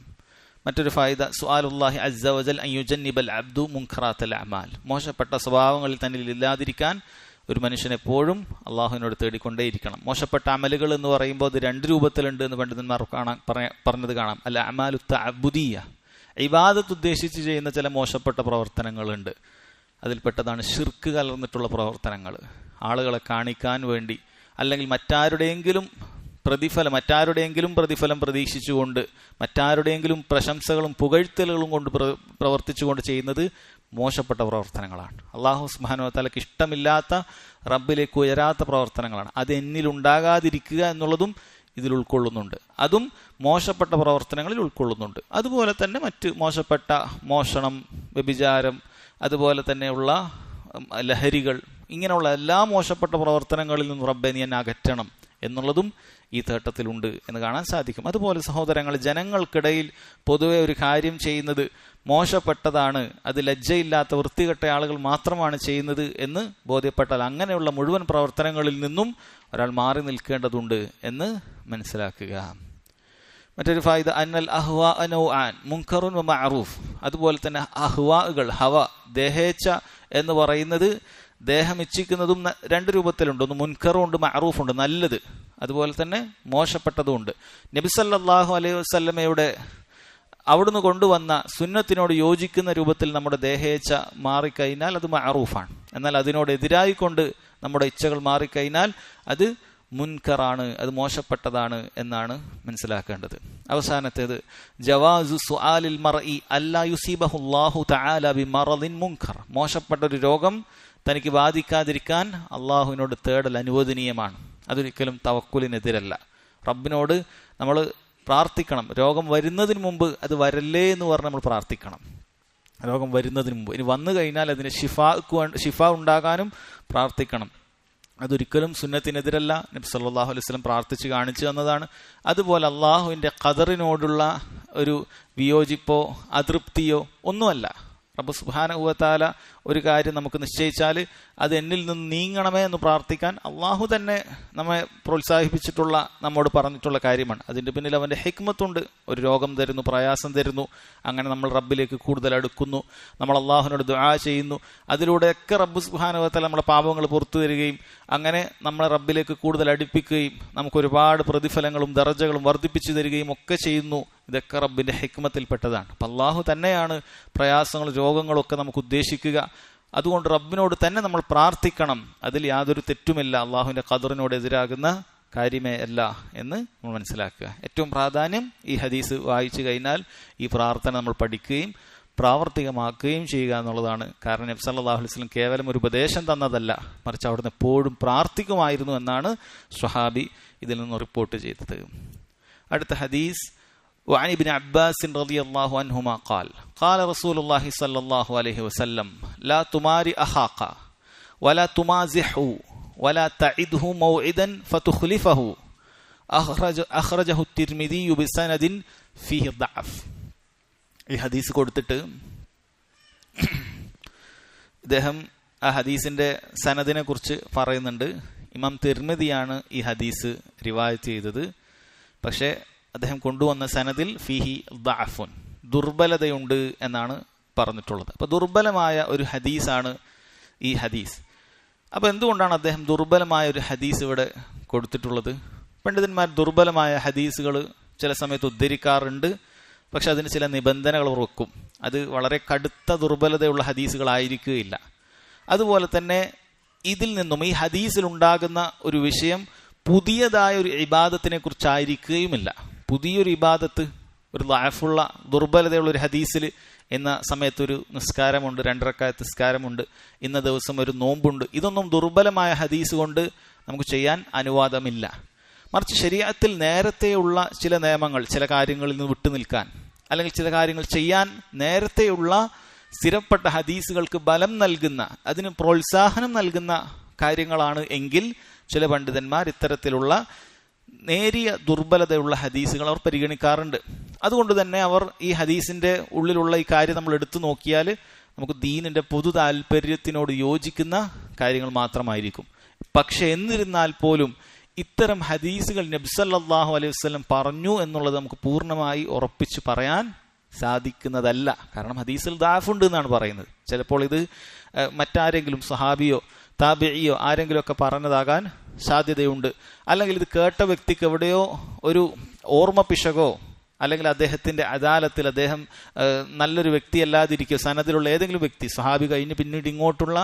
മറ്റൊരു ഫായിദ, സുആലുല്ലാഹി അസ്സ വജൽ അൻ യുജന്നിബൽ അബ്ദു മുൻകറാത്തൽ അമാൽ. മോശപ്പെട്ട സ്വഭാവങ്ങളിൽ തന്നിൽ ഇല്ലാതിരിക്കാൻ ഒരു മനുഷ്യൻ എപ്പോഴും അള്ളാഹുവിനോട് തേടിക്കൊണ്ടേയിരിക്കണം. മോശപ്പെട്ട അമലുകൾ എന്ന് പറയുമ്പോൾ അത് രണ്ട് രൂപത്തിലുണ്ട് എന്ന് പണ്ഡിതന്മാർ പറഞ്ഞത് കാണാം. അല്ല അമാലു തഅബ്ബുദിയ്യ, ഇബാദത്ത് ഉദ്ദേശിച്ച് ചെയ്യുന്ന ചില മോശപ്പെട്ട പ്രവർത്തനങ്ങളുണ്ട്. അതിൽപ്പെട്ടതാണ് ശിർക്ക് കലർന്നിട്ടുള്ള പ്രവർത്തനങ്ങൾ. ആളുകളെ കാണിക്കാൻ വേണ്ടി അല്ലെങ്കിൽ മറ്റാരുടെയെങ്കിലും പ്രതിഫലം പ്രതീക്ഷിച്ചുകൊണ്ട്, മറ്റാരുടെയെങ്കിലും പ്രശംസകളും പുകഴ്ത്തലുകളും കൊണ്ട് പ്രവർത്തിച്ചുകൊണ്ട് ചെയ്യുന്നത് മോശപ്പെട്ട പ്രവർത്തനങ്ങളാണ്. അല്ലാഹു സുബ്ഹാനഹു വ തആലയ്ക്ക് ഇഷ്ടമില്ലാത്ത, റബ്ബിലേക്ക് ഉയരാത്ത പ്രവർത്തനങ്ങളാണ്. അത് എന്നിലുണ്ടാകാതിരിക്കുക എന്നുള്ളതും ഇതിൽ ഉൾക്കൊള്ളുന്നുണ്ട്. അതും മോശപ്പെട്ട പ്രവർത്തനങ്ങളിൽ ഉൾക്കൊള്ളുന്നുണ്ട്. അതുപോലെ തന്നെ മറ്റ് മോശപ്പെട്ട മോഷണം, വ്യഭിചാരം, അതുപോലെ തന്നെയുള്ള ലഹരികൾ, ഇങ്ങനെയുള്ള എല്ലാ മോശപ്പെട്ട പ്രവർത്തനങ്ങളിൽ നിന്നും റബ്ബെ നീ എന്നെ അകറ്റണം എന്നുള്ളതും ഈ തേട്ടത്തിലുണ്ട് എന്ന് കാണാൻ സാധിക്കും. അതുപോലെ സഹോദരങ്ങൾ, ജനങ്ങൾക്കിടയിൽ പൊതുവെ ഒരു കാര്യം ചെയ്യുന്നത് മോശപ്പെട്ടതാണ്, അത് ലജ്ജയില്ലാത്ത വൃത്തികെട്ട ആളുകൾ മാത്രമാണ് ചെയ്യുന്നത് എന്ന് ബോധ്യപ്പെട്ടാൽ അങ്ങനെയുള്ള മുഴുവൻ പ്രവർത്തനങ്ങളിൽ നിന്നും ഒരാൾ മാറി നിൽക്കേണ്ടതുണ്ട് എന്ന് മനസ്സിലാക്കുക. മറ്റൊരു ഫായിദ, അന്നൽ അഹ്വാ നൗആൻ മുൻകറുൻ വ മഅറൂഫ്. അതുപോലെ തന്നെ അഹ്വാകൾ, ഹവ, ദേഹേച്ഛ എന്ന് പറയുന്നത് ദേഹം ഇച്ഛിക്കുന്നതും രണ്ട് രൂപത്തിലുണ്ട്. ഒന്ന് മുൻകറും ഉണ്ട്, മഅറൂഫുണ്ട്, നല്ലത്. അതുപോലെ തന്നെ മോശപ്പെട്ടതുമുണ്ട്. നബി സല്ലല്ലാഹു അലൈഹി വസല്ലമയുടെ അവിടുന്ന് കൊണ്ടുവന്ന സുന്നത്തിനോട് യോജിക്കുന്ന രൂപത്തിൽ നമ്മുടെ ദേഹേച്ഛ മാറിക്കഴിഞ്ഞാൽ അത് മഅറൂഫാണ്. എന്നാൽ അതിനോട് എതിരായിക്കൊണ്ട് നമ്മുടെ ഇച്ഛകൾ മാറിക്കഴിഞ്ഞാൽ അത് മുൻകറാണ്, അത് മോശപ്പെട്ടതാണ് എന്നാണ് മനസ്സിലാക്കേണ്ടത്. അവസാനത്തേത്, ജവാസു സുആലിൽ മർഇ അല്ലാ യുസീബഹുല്ലാഹു തആല ബിമറദിൻ മുൻകർ. മോശപ്പെട്ട ഒരു രോഗം തനിക്ക് ബാധിക്കാതിരിക്കാൻ അള്ളാഹുവിനോട് തേടൽ അനുവദനീയമാണ്. അതൊരിക്കലും തവക്കുലിനെതിരല്ല. റബ്ബിനോട് നമ്മൾ പ്രാർത്ഥിക്കണം. രോഗം വരുന്നതിന് മുമ്പ് അത് വരല്ലേ എന്ന് പറഞ്ഞ് നമ്മൾ പ്രാർത്ഥിക്കണം. രോഗം വരുന്നതിന് മുമ്പ്. ഇനി വന്നു കഴിഞ്ഞാൽ അതിന് ഷിഫ ഉണ്ടാകാനും പ്രാർത്ഥിക്കണം. അതൊരിക്കലും സുന്നത്തിനെതിരല്ല. നബി സല്ലല്ലാഹു അലൈഹി വസല്ലം പ്രാർത്ഥിച്ച് കാണിച്ചു തന്നതാണ്. അതുപോലെ അള്ളാഹുവിൻ്റെ ഖദറിനോടുള്ള ഒരു വിയോജിപ്പോ അതൃപ്തിയോ ഒന്നുമല്ല. റബ്ബ് സുബ്ഹാനഹു വ തആല ഒരു കാര്യം നമുക്ക് നിശ്ചയിച്ചാൽ അത് എന്നിൽ നിന്ന് നീങ്ങണമേ എന്ന് പ്രാർത്ഥിക്കാൻ അള്ളാഹു തന്നെ നമ്മെ പ്രോത്സാഹിപ്പിച്ചിട്ടുള്ള, നമ്മോട് പറഞ്ഞിട്ടുള്ള കാര്യമാണ്. അതിൻ്റെ പിന്നിൽ അവൻ്റെ ഹിക്മത്തുണ്ട്. ഒരു രോഗം തരുന്നു, പ്രയാസം തരുന്നു. അങ്ങനെ നമ്മൾ റബ്ബിലേക്ക് കൂടുതൽ അടുക്കുന്നു, നമ്മൾ അള്ളാഹുവിനോട് ദുആ ചെയ്യുന്നു. അതിലൂടെയൊക്കെ റബ്ബ് സുബ്ഹാനഹു വ തആല നമ്മളെ പാപങ്ങൾ പുറത്തു തരികയും അങ്ങനെ നമ്മളെ റബ്ബിലേക്ക് കൂടുതൽ അടുപ്പിക്കുകയും നമുക്ക് ഒരുപാട് പ്രതിഫലങ്ങളും ദറജകളും വർദ്ധിപ്പിച്ചു തരികയും ഒക്കെ ചെയ്യുന്നു. ഇതൊക്കെ റബ്ബിന്റെ ഹിക്മത്തിൽപ്പെട്ടതാണ്. അപ്പം അള്ളാഹു തന്നെയാണ് പ്രയാസങ്ങളും രോഗങ്ങളും ഒക്കെ നമുക്ക് ഉദ്ദേശിക്കുക. അതുകൊണ്ട് റബ്ബിനോട് തന്നെ നമ്മൾ പ്രാർത്ഥിക്കണം. അതിൽ യാതൊരു തെറ്റുമില്ല. അള്ളാഹുവിൻ്റെ ഖദറിനോട് എതിരാകുന്ന കാര്യമേ അല്ല എന്ന് നമ്മൾ മനസ്സിലാക്കുക. ഏറ്റവും പ്രാധാന്യം ഈ ഹദീസ് വായിച്ചു കഴിഞ്ഞാൽ ഈ പ്രാർത്ഥന നമ്മൾ പഠിക്കുകയും പ്രാവർത്തികമാക്കുകയും ചെയ്യുക എന്നുള്ളതാണ്. കാരണം നബി സല്ലല്ലാഹു അലൈഹി വസല്ലം കേവലം ഒരു ഉപദേശം തന്നതല്ല, മറിച്ച് അവിടുന്ന് എപ്പോഴും പ്രാർത്ഥിക്കുമായിരുന്നു എന്നാണ് സ്വഹാബി ഇതിൽ നിന്ന് റിപ്പോർട്ട് ചെയ്തത്. അടുത്ത ഹദീസ്, وعن ابن عباس رضي الله عنهما قال قال رسول الله صلى الله عليه وسلم لا تماري أخاك ولا تمازحه ولا تعده موعدا فتخلفه أخرجه الترمذي بسند فيه ضعف. ഈ ഹദീസ് കൊടുത്തിട്ട് ഇദ്ദേഹം ആ ഹദീസിന്റെ സനദിനെ കുറിച്ച് പറയുന്നുണ്ട്. ഇമാം തിർമിദിയാണ് ഈ ഹദീസ് റിവായത്ത് ചെയ്തത്. പക്ഷേ അദ്ദേഹം കൊണ്ടുവന്ന സനദിൽ ഫീഹി ദഅഫുൻ, ദുർബലതയുണ്ട് എന്നാണ് പറഞ്ഞിട്ടുള്ളത്. അപ്പോൾ ദുർബലമായ ഒരു ഹദീസാണ് ഈ ഹദീസ്. അപ്പോൾ എന്തുകൊണ്ടാണ് അദ്ദേഹം ദുർബലമായ ഒരു ഹദീസ് ഇവിടെ കൊടുത്തിട്ടുള്ളത്? പണ്ഡിതന്മാർ ദുർബലമായ ഹദീസുകൾ ചില സമയത്ത് ഉദ്ധരിക്കാറുണ്ട്, പക്ഷെ അതിന് ചില നിബന്ധനകൾ വെക്കും. അത് വളരെ കടുത്ത ദുർബലതയുള്ള ഹദീസുകളായിരിക്കുകയില്ല. അതുപോലെ തന്നെ ഇതിൽ നിന്നും ഈ ഹദീസിലുണ്ടാകുന്ന ഒരു വിഷയം പുതിയതായ ഒരു ഇബാദത്തിനെ കുറിച്ചായിരിക്കുകയുമില്ല. പുതിയൊരു ഇബാദത്ത്, ഒരു ലഅഫുള്ള ദുർബലതയുള്ള ഒരു ഹദീസിൽ എന്ന സമയത്തൊരു നിസ്കാരമുണ്ട്, 2 റക്അത്ത് നിസ്കാരമുണ്ട്, ഇന്ന ദിവസം ഒരു നോമ്പുണ്ട്, ഇതൊന്നും ദുർബലമായ ഹദീസ് കൊണ്ട് നമുക്ക് ചെയ്യാൻ അനുവാദമില്ല. മറിച്ച് ശരീഅത്തിൽ നേരത്തെയുള്ള ചില നിയമങ്ങൾ, ചില കാര്യങ്ങളിൽ നിന്ന് വിട്ടു നിൽക്കാൻ അല്ലെങ്കിൽ ചില കാര്യങ്ങൾ ചെയ്യാൻ നേരത്തെയുള്ള സ്ഥിരപ്പെട്ട ഹദീസുകൾക്ക് ബലം നൽകുന്ന, അതിന് പ്രോത്സാഹനം നൽകുന്ന കാര്യങ്ങളാണ് എങ്കിൽ ചില പണ്ഡിതന്മാർ ഇത്തരത്തിലുള്ള നേരിയ ദുർബലതയുള്ള ഹദീസുകൾ അവർ പരിഗണിക്കാറുണ്ട്. അതുകൊണ്ട് തന്നെ അവർ ഈ ഹദീസിന്റെ ഉള്ളിലുള്ള ഈ കാര്യം നമ്മൾ എടുത്തു നോക്കിയാൽ നമുക്ക് ദീനിന്റെ പൊതു താല്പര്യത്തിനോട് യോജിക്കുന്ന കാര്യങ്ങൾ മാത്രമായിരിക്കും. പക്ഷെ എന്നിരുന്നാൽ പോലും ഇത്തരം ഹദീസുകൾ നബി സല്ലല്ലാഹു അലൈഹി വസല്ലം പറഞ്ഞു എന്നുള്ളത് നമുക്ക് പൂർണ്ണമായി ഉറപ്പിച്ച് പറയാൻ സാധിക്കുന്നതല്ല. കാരണം ഹദീസിൽ ദഅഫുണ്ട് എന്നാണ് പറയുന്നത്. ചിലപ്പോൾ ഇത് മറ്റാരെങ്കിലും സഹാബിയോ താബിഇയോ ആരെങ്കിലും ഒക്കെ പറഞ്ഞതാകാൻ സാധ്യതയുണ്ട്. അല്ലെങ്കിൽ ഇത് കേട്ട വ്യക്തിക്ക് എവിടെയോ ഒരു ഓർമ്മ പിശകോ അല്ലെങ്കിൽ അദ്ദേഹത്തിന്റെ അദാലത്തിൽ അദ്ദേഹം നല്ലൊരു വ്യക്തി അല്ലാതിരിക്കുക, സനദിലുള്ള ഏതെങ്കിലും വ്യക്തി, സ്വഹാബി കഴിഞ്ഞ് പിന്നീട് ഇങ്ങോട്ടുള്ള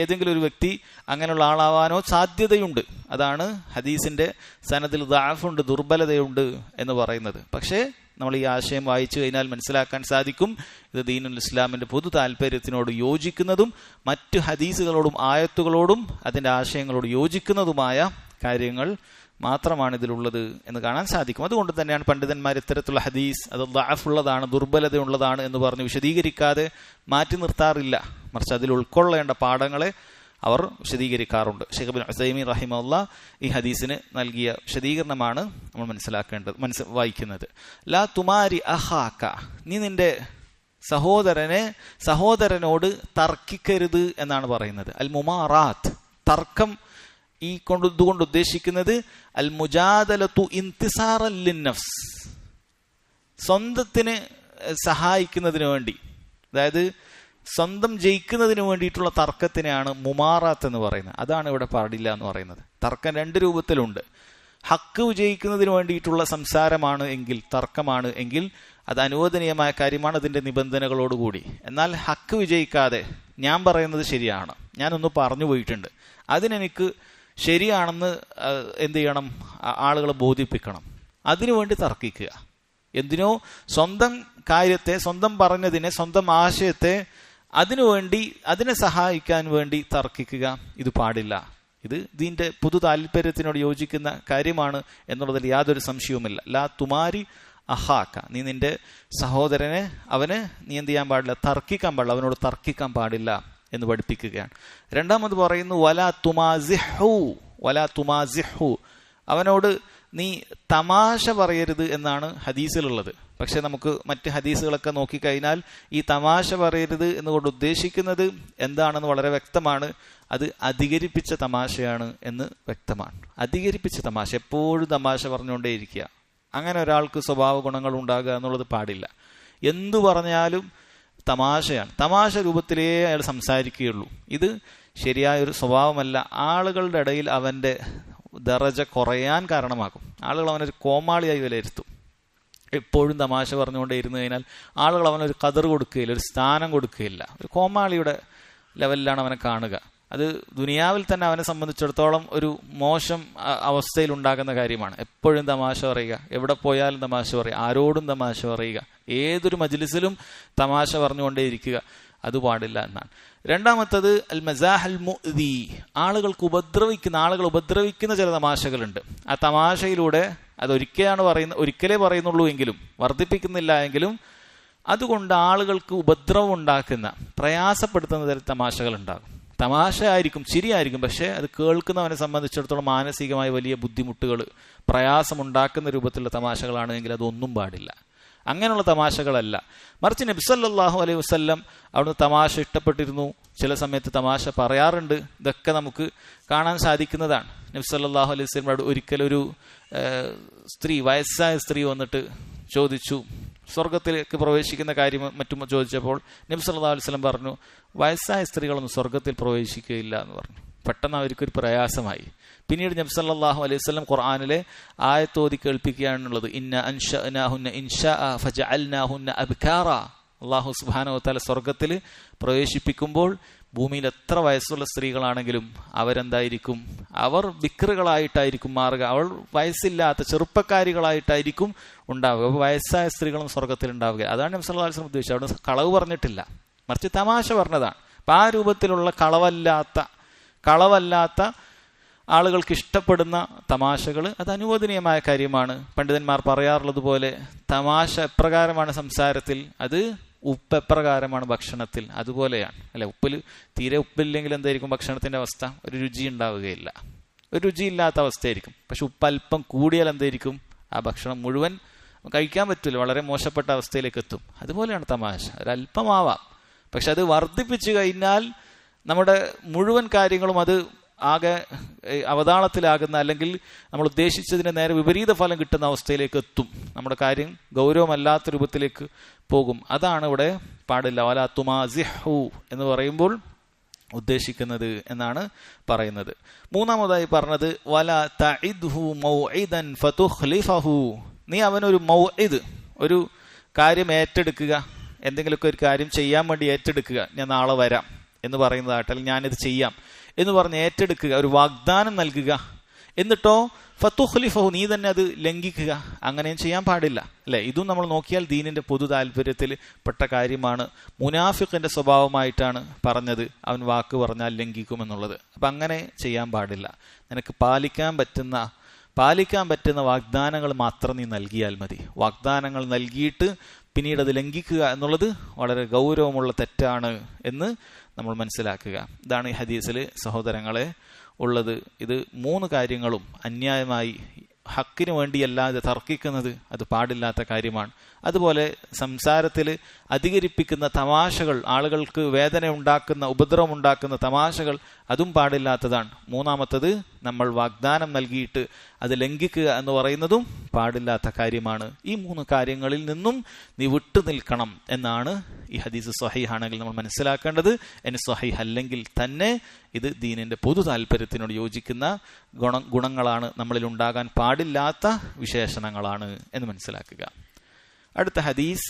ഏതെങ്കിലും ഒരു വ്യക്തി അങ്ങനെയുള്ള ആളാവാനോ സാധ്യതയുണ്ട്. അതാണ് ഹദീസിന്റെ സനദിൽ ദഅഫുണ്ട്, ദുർബലതയുണ്ട് എന്ന് പറയുന്നത്. പക്ഷേ നമ്മൾ ഈ ആശയം വായിച്ചു കഴിഞ്ഞാൽ മനസ്സിലാക്കാൻ സാധിക്കും, ഇത് ദീനുൽ ഇസ്ലാമിന്റെ പൊതു താല്പര്യത്തിനോട് യോജിക്കുന്നതും മറ്റു ഹദീസുകളോടും ആയത്തുകളോടും അതിന്റെ ആശയങ്ങളോട് യോജിക്കുന്നതുമായ കാര്യങ്ങൾ മാത്രമാണ് ഇതിലുള്ളത് എന്ന് കാണാൻ സാധിക്കും. അതുകൊണ്ട് തന്നെയാണ് പണ്ഡിതന്മാർ ഇത്തരത്തിലുള്ള ഹദീസ് അത് ദഅഫുള്ളതാണ്, ദുർബലതയുള്ളതാണ് എന്ന് പറഞ്ഞ് വിശദീകരിക്കാതെ മാറ്റി നിർത്താറില്ല. മറിച്ച് അതിൽ ഉൾക്കൊള്ളേണ്ട പാഠങ്ങളെ അവർ വിശദീകരിക്കാറുണ്ട്. ശൈഖ് ഇബ്നു ഉസൈമീൻ റഹിമഹുല്ലാഹ് ഈ ഹദീസിന് നൽകിയ വിശദീകരണമാണ് നമ്മൾ വായിക്കുന്നത്. ലാ തുമാരി അഖാക, നീ നിന്റെ സഹോദരനോട് തർക്കിക്കരുത് എന്നാണ് പറയുന്നത്. അൽ മുമാറാത്ത്, തർക്കം ഈ ഇതുകൊണ്ട് ഉദ്ദേശിക്കുന്നത് അൽ മുജാദലതു ഇന്തിസാറൻ ലിന്നഫ്സ്, സ്വന്തത്തിന് സഹായിക്കുന്നതിന് വേണ്ടി, അതായത് സ്വന്തം ജയിക്കുന്നതിന് വേണ്ടിയിട്ടുള്ള തർക്കത്തിനെയാണ് മുമാറാത്ത് എന്ന് പറയുന്നത്. അതാണ് ഇവിടെ പാടില്ല എന്ന് പറയുന്നത്. തർക്കം 2 രൂപത്തിലുണ്ട്. ഹക്ക് വിജയിക്കുന്നതിന് വേണ്ടിയിട്ടുള്ള സംസാരമാണ് എങ്കിൽ, തർക്കമാണ് എങ്കിൽ അത് അനുവദനീയമായ കാര്യമാണ് അതിന്റെ നിബന്ധനകളോടുകൂടി. എന്നാൽ ഹക്ക് വിജയിക്കാതെ ഞാൻ പറയുന്നത് ശരിയാണ്, ഞാനൊന്ന് പറഞ്ഞു പോയിട്ടുണ്ട്, അതിനെനിക്ക് ശരിയാണെന്ന് എന്ത് ചെയ്യണം, ആളുകളെ ബോധിപ്പിക്കണം, അതിനുവേണ്ടി തർക്കിക്കുക. എന്തിനോ സ്വന്തം കാര്യത്തെ, സ്വന്തം പറഞ്ഞതിനെ, സ്വന്തം ആശയത്തെ അതിനുവേണ്ടി, അതിനെ സഹായിക്കാൻ വേണ്ടി തർക്കിക്കുക, ഇത് പാടില്ല. ഇത് ഇതിന്റെ പൊതു താല്പര്യത്തിനോട് യോജിക്കുന്ന കാര്യമാണ് എന്നുള്ളതിൽ യാതൊരു സംശയവുമില്ല. ലാ തുമാരി അഹാക്ക, നീ നിന്റെ സഹോദരനെ അവന് നീ എന്ത് ചെയ്യാൻ പാടില്ല, തർക്കിക്കാൻ പാടില്ല, അവനോട് തർക്കിക്കാൻ പാടില്ല എന്ന് പഠിപ്പിക്കുകയാണ്. രണ്ടാമത് പറയുന്നു വലാ തുമാസിഹു, അവനോട് നീ തമാശ പറയരുത് എന്നാണ് ഹദീസിലുള്ളത്. പക്ഷെ നമുക്ക് മറ്റ് ഹദീസുകളൊക്കെ നോക്കിക്കഴിഞ്ഞാൽ ഈ തമാശ പറയരുത് എന്നുകൊണ്ട് ഉദ്ദേശിക്കുന്നത് എന്താണെന്ന് വളരെ വ്യക്തമാണ്. അത് അധികരിപ്പിച്ച തമാശയാണ് എന്ന് വ്യക്തമാണ്. അധികരിപ്പിച്ച തമാശ, എപ്പോഴും തമാശ പറഞ്ഞുകൊണ്ടേയിരിക്കുക, അങ്ങനെ ഒരാൾക്ക് സ്വഭാവ ഗുണങ്ങൾ ഉണ്ടാകുക എന്നുള്ളത് പാടില്ല. എന്തു പറഞ്ഞാലും തമാശയാണ്, തമാശ രൂപത്തിലേ അയാൾ സംസാരിക്കുകയുള്ളൂ. ഇത് ശരിയായൊരു സ്വഭാവമല്ല. ആളുകളുടെ ഇടയിൽ അവന്റെ ദറജ കുറയാൻ കാരണമാകും. ആളുകൾ അവനൊരു കോമാളിയായി വിലയിരുത്തും. എപ്പോഴും തമാശ പറഞ്ഞുകൊണ്ടേ ഇരുന്നു കഴിഞ്ഞാൽ ആളുകൾ അവനൊരു ഖദർ കൊടുക്കുകയില്ല, ഒരു സ്ഥാനം കൊടുക്കുകയില്ല. ഒരു കോമാളിയുടെ ലെവലിലാണ് അവനെ കാണുക. അത് ദുനിയാവിൽ തന്നെ അവനെ സംബന്ധിച്ചിടത്തോളം ഒരു മോശം അവസ്ഥയിൽ ഉണ്ടാകുന്ന കാര്യമാണ്. എപ്പോഴും തമാശ പറയുക, എവിടെ പോയാലും തമാശ പറയുക, ആരോടും തമാശ പറയുക, ഏതൊരു മജ്ലിസിലും തമാശ പറഞ്ഞുകൊണ്ടേയിരിക്കുക, അത് പാടില്ല എന്നാണ്. രണ്ടാമത്തത് അൽ മസാഹൽ മുഅ്ദി, ആളുകൾ ഉപദ്രവിക്കുന്ന ചില തമാശകളുണ്ട്. ആ തമാശയിലൂടെ അത് ഒരിക്കലേ പറയുന്നുള്ളൂ എങ്കിലും വർദ്ധിപ്പിക്കുന്നില്ല എങ്കിലും അതുകൊണ്ട് ആളുകൾക്ക് ഉപദ്രവം ഉണ്ടാക്കുന്ന, പ്രയാസപ്പെടുത്തുന്ന തരം തമാശകൾ ഉണ്ടാകും. തമാശ ആയിരിക്കും, ചിരിയായിരിക്കും, പക്ഷെ അത് കേൾക്കുന്നവനെ സംബന്ധിച്ചിടത്തോളം മാനസികമായി വലിയ ബുദ്ധിമുട്ടുകൾ, പ്രയാസമുണ്ടാക്കുന്ന രൂപത്തിലുള്ള തമാശകളാണെങ്കിൽ അതൊന്നും പാടില്ല. അങ്ങനെയുള്ള തമാശകളല്ല. മറിച്ച് നബി സല്ലല്ലാഹു അലൈഹി വസല്ലം അവിടുന്ന് തമാശ ഇഷ്ടപ്പെട്ടിരുന്നു, ചില സമയത്ത് തമാശ പറയാറുണ്ട്. ഇതൊക്കെ നമുക്ക് കാണാൻ സാധിക്കുന്നതാണ്. നബി സല്ലല്ലാഹു അലൈഹി വസല്ലം ഒരിക്കലൊരു വയസ്സായ സ്ത്രീ വന്നിട്ട് ചോദിച്ചു, സ്വർഗത്തിലേക്ക് പ്രവേശിക്കുന്ന കാര്യം മറ്റും ചോദിച്ചപ്പോൾ നബി സല്ലല്ലാഹു അലൈഹി വസല്ലം പറഞ്ഞു, വയസ്സായ സ്ത്രീകളൊന്നും സ്വർഗത്തിൽ പ്രവേശിക്കുകയില്ല എന്ന് പറഞ്ഞു. പെട്ടെന്ന് അവർക്കൊരു പ്രയാസമായി. പിന്നീട് നബി സല്ലല്ലാഹു അലൈഹി വസല്ലം ഖുർആനിലെ ആയത്തോതി കേൾപ്പിക്കുകയാണുള്ളത്. ഇന്ന അൻശഅനാഹുന്ന ഇൻശാഅ ഫജഅൽനാഹുന്ന അബ്കാറ. അല്ലാഹു സുബ്ഹാനഹു വ തആല സ്വർഗത്തിൽ പ്രവേശിപ്പിക്കുമ്പോൾ ഭൂമിയിൽ എത്ര വയസ്സുള്ള സ്ത്രീകളാണെങ്കിലും അവരെന്തായിരിക്കും? അവർ ബിക്റുകളായിട്ടായിരിക്കും മാറുക. അവൾ വയസ്സില്ലാത്ത ചെറുപ്പക്കാരികളായിട്ടായിരിക്കും ഉണ്ടാവുക. അപ്പോൾ വയസ്സായ സ്ത്രീകളും സ്വർഗത്തിൽ ഉണ്ടാവുക. അതാണ് നബി സല്ലല്ലാഹു അലൈഹി വസല്ലം ഉദ്ദേശിച്ചത്. അവിടെ കളവ് പറഞ്ഞിട്ടില്ല, മറിച്ച് തമാശ പറഞ്ഞതാണ്. അപ്പം ആ രൂപത്തിലുള്ള കളവല്ലാത്ത ആളുകൾക്ക് ഇഷ്ടപ്പെടുന്ന തമാശകൾ അത് അനുവദനീയമായ കാര്യമാണ്. പണ്ഡിതന്മാർ പറയാറുള്ളത് പോലെ തമാശ എപ്രകാരമാണ് സംസാരത്തിൽ, അത് ഉപ്പ് എപ്രകാരമാണ് ഭക്ഷണത്തിൽ, അതുപോലെയാണ് അല്ലെ. തീരെ ഉപ്പില്ലെങ്കിൽ എന്തായിരിക്കും ഭക്ഷണത്തിന്റെ അവസ്ഥ? ഒരു രുചി ഉണ്ടാവുകയില്ല, ഒരു രുചിയില്ലാത്ത അവസ്ഥയായിരിക്കും. പക്ഷെ ഉപ്പ് അല്പം കൂടിയാൽ എന്തായിരിക്കും? ആ ഭക്ഷണം മുഴുവൻ കഴിക്കാൻ പറ്റില്ല, വളരെ മോശപ്പെട്ട അവസ്ഥയിലേക്ക് എത്തും. അതുപോലെയാണ് തമാശ. ഒരല്പമാവാം, പക്ഷെ അത് വർദ്ധിപ്പിച്ചു കഴിഞ്ഞാൽ നമ്മുടെ മുഴുവൻ കാര്യങ്ങളും അത് ആകെ അവതാളത്തിലാകുന്ന, അല്ലെങ്കിൽ നമ്മൾ ഉദ്ദേശിച്ചതിന് നേരെ വിപരീത ഫലം കിട്ടുന്ന അവസ്ഥയിലേക്ക് എത്തും. നമ്മുടെ കാര്യം ഗൗരവമല്ലാത്ത രൂപത്തിലേക്ക് പോകും. അതാണ് ഇവിടെ പാടില്ല. വലാ തുമാസിഹു എന്ന് പറയുമ്പോൾ ഉദ്ദേശിക്കുന്നത് എന്നാണ് പറയുന്നത്. മൂന്നാമതായി പറഞ്ഞത് വലാ തഇദ്ഹു മൗഇദൻ ഫതുഖ്ലിഫഹു. നീ അവനൊരു മൗഇദ്, ഒരു കാര്യം ഏറ്റെടുക്കുക, എന്തെങ്കിലുമൊക്കെ ഒരു കാര്യം ചെയ്യാൻ വേണ്ടി ഏറ്റെടുക്കുക. ഞാൻ നാളെ വരാം എന്ന് പറയുന്നതായിട്ട്, അല്ലെങ്കിൽ ഞാനിത് ചെയ്യാം എന്ന് പറഞ്ഞ് ഏറ്റെടുക്കുക, ഒരു വാഗ്ദാനം നൽകുക. എന്നിട്ടോ ഫതുഖ്ലിഫഹു, നീ തന്നെ അത് ലംഘിക്കുക. അങ്ങനെയും ചെയ്യാൻ പാടില്ല അല്ലെ. ഇതും നമ്മൾ നോക്കിയാൽ ദീനിന്റെ പൊതു താല്പര്യത്തിൽ പെട്ട കാര്യമാണ്. മുനാഫിഖിന്റെ സ്വഭാവമായിട്ടാണ് പറഞ്ഞത്, അവൻ വാക്ക് പറഞ്ഞാൽ ലംഘിക്കുമെന്നുള്ളത്. അപ്പം അങ്ങനെ ചെയ്യാൻ പാടില്ല. നിനക്ക് പാലിക്കാൻ പറ്റുന്ന വാഗ്ദാനങ്ങൾ മാത്രം നീ നൽകിയാൽ മതി. വാഗ്ദാനങ്ങൾ നൽകിയിട്ട് പിന്നീട് അത് ലംഘിക്കുക എന്നുള്ളത് വളരെ ഗൗരവമുള്ള തെറ്റാണ് എന്ന് നമ്മൾ മനസ്സിലാക്കുക. ഇതാണ് ഈ ഹദീസിൽ സഹോദരങ്ങളെ ഉള്ളത്. ഇത് മൂന്ന് കാര്യങ്ങളും അന്യായമായി ഹക്കിന് വേണ്ടിയല്ലാതെ തർക്കിക്കുന്നത് അത് പാടില്ലാത്ത കാര്യമാണ്. അതുപോലെ സംസാരത്തിൽ അധികരിപ്പിക്കുന്ന തമാശകൾ, ആളുകൾക്ക് വേദന ഉണ്ടാക്കുന്ന, ഉപദ്രവം ഉണ്ടാക്കുന്ന തമാശകൾ, അതും പാടില്ലാത്തതാണ്. മൂന്നാമത്തത് നമ്മൾ വാഗ്ദാനം നൽകിയിട്ട് അത് ലംഘിക്കുക എന്ന് പറയുന്നതും പാടില്ലാത്ത കാര്യമാണ്. ഈ മൂന്ന് കാര്യങ്ങളിൽ നിന്നും നീ വിട്ടു നിൽക്കണം എന്നാണ് ഈ ഹദീസ് സ്വഹീഹാണെങ്കിൽ നമ്മൾ മനസ്സിലാക്കേണ്ടത്. ഇനി സ്വഹീഹ് അല്ലെങ്കിൽ തന്നെ ഇത് ദീനിന്റെ പൊതു താല്പര്യത്തിനോട് യോജിക്കുന്ന ഗുണങ്ങളാണ്, നമ്മളിൽ ഉണ്ടാകാൻ പാടില്ലാത്ത വിശേഷണങ്ങളാണ് എന്ന് മനസ്സിലാക്കുക. അടുത്ത ഹദീസ്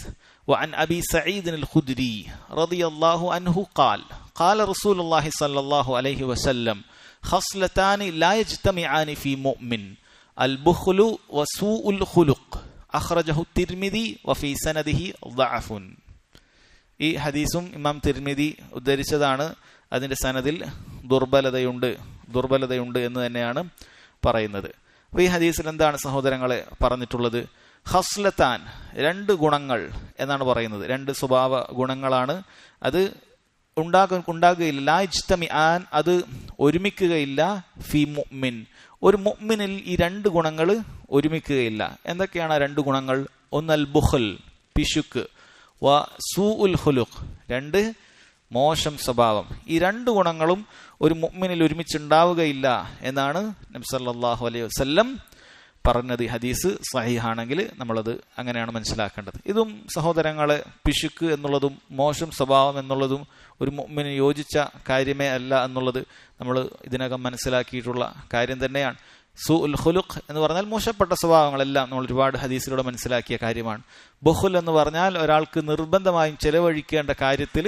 وعن أبي سعيد الخدري رضي الله عنه قال قال رسول الله صلى الله عليه وسلم خصلتان لا يجتمعان في مؤمن البخل وسوء الخلق أخرجه الترمذي وفي سنده ضعف. ഈ ഹദീസും ഇമാം തിർമിദി ഉദ്ധരിച്ചതാണ്. അതിന്റെ സനദിൽ ദുർബലതയുണ്ട് എന്ന് തന്നെയാണ് പറയുന്നത്. അപ്പോൾ ഈ ഹദീസിൽ എന്താണ് സഹോദരങ്ങളെ പറഞ്ഞിട്ടുള്ളത്? ഖസ്ലത്താൻ, രണ്ട് ഗുണങ്ങൾ എന്നാണ് പറയുന്നത്. രണ്ട് സ്വഭാവ ഗുണങ്ങളാണ്. അത് ഉണ്ടാകുകയില്ല. ലാ ഇജ്തമിആൻ, അത് ഒരുമിക്കുകയില്ല. ഫി മുഅ്മിൻ, ഒരു മുഅ്മിനിൽ ഈ രണ്ട് ഗുണങ്ങൾ ഒരുമിക്കുകയില്ല. എന്തൊക്കെയാണ് ആ രണ്ട് ഗുണങ്ങൾ? ഒന്ന് അൽ ബുഖൽ, പിശുക്ക്, വ സൂഉൽ ഖുലുഖ്, രണ്ട് മോശം സ്വഭാവം. ഈ രണ്ട് ഗുണങ്ങളും ഒരു മുഅ്മിനിൽ ഒരുമിച്ചുണ്ടാവുകയില്ല എന്നാണ് നബി സല്ലല്ലാഹു അലൈഹി വസല്ലം പറഞ്ഞത്. ഹദീസ് സഹീഹാണെങ്കിൽ നമ്മളത് അങ്ങനെയാണ് മനസ്സിലാക്കേണ്ടത്. ഇതും സഹോദരങ്ങളെ, പിശുക്ക് എന്നുള്ളതും മോശം സ്വഭാവം എന്നുള്ളതും ഒരു മുഅ്മിന് യോജിച്ച കാര്യമേ അല്ല എന്നുള്ളത് നമ്മൾ ഇതിനകം മനസ്സിലാക്കിയിട്ടുള്ള കാര്യം തന്നെയാണ്. സൂഉൽ ഖുലുഖ് എന്ന് പറഞ്ഞാൽ മോശപ്പെട്ട സ്വഭാവങ്ങളെല്ലാം നമ്മൾ ഒരുപാട് ഹദീസിലൂടെ മനസ്സിലാക്കിയ കാര്യമാണ്. ബുഖുൽ എന്ന് പറഞ്ഞാൽ ഒരാൾക്ക് നിർബന്ധമായും ചെലവഴിക്കേണ്ട കാര്യത്തിൽ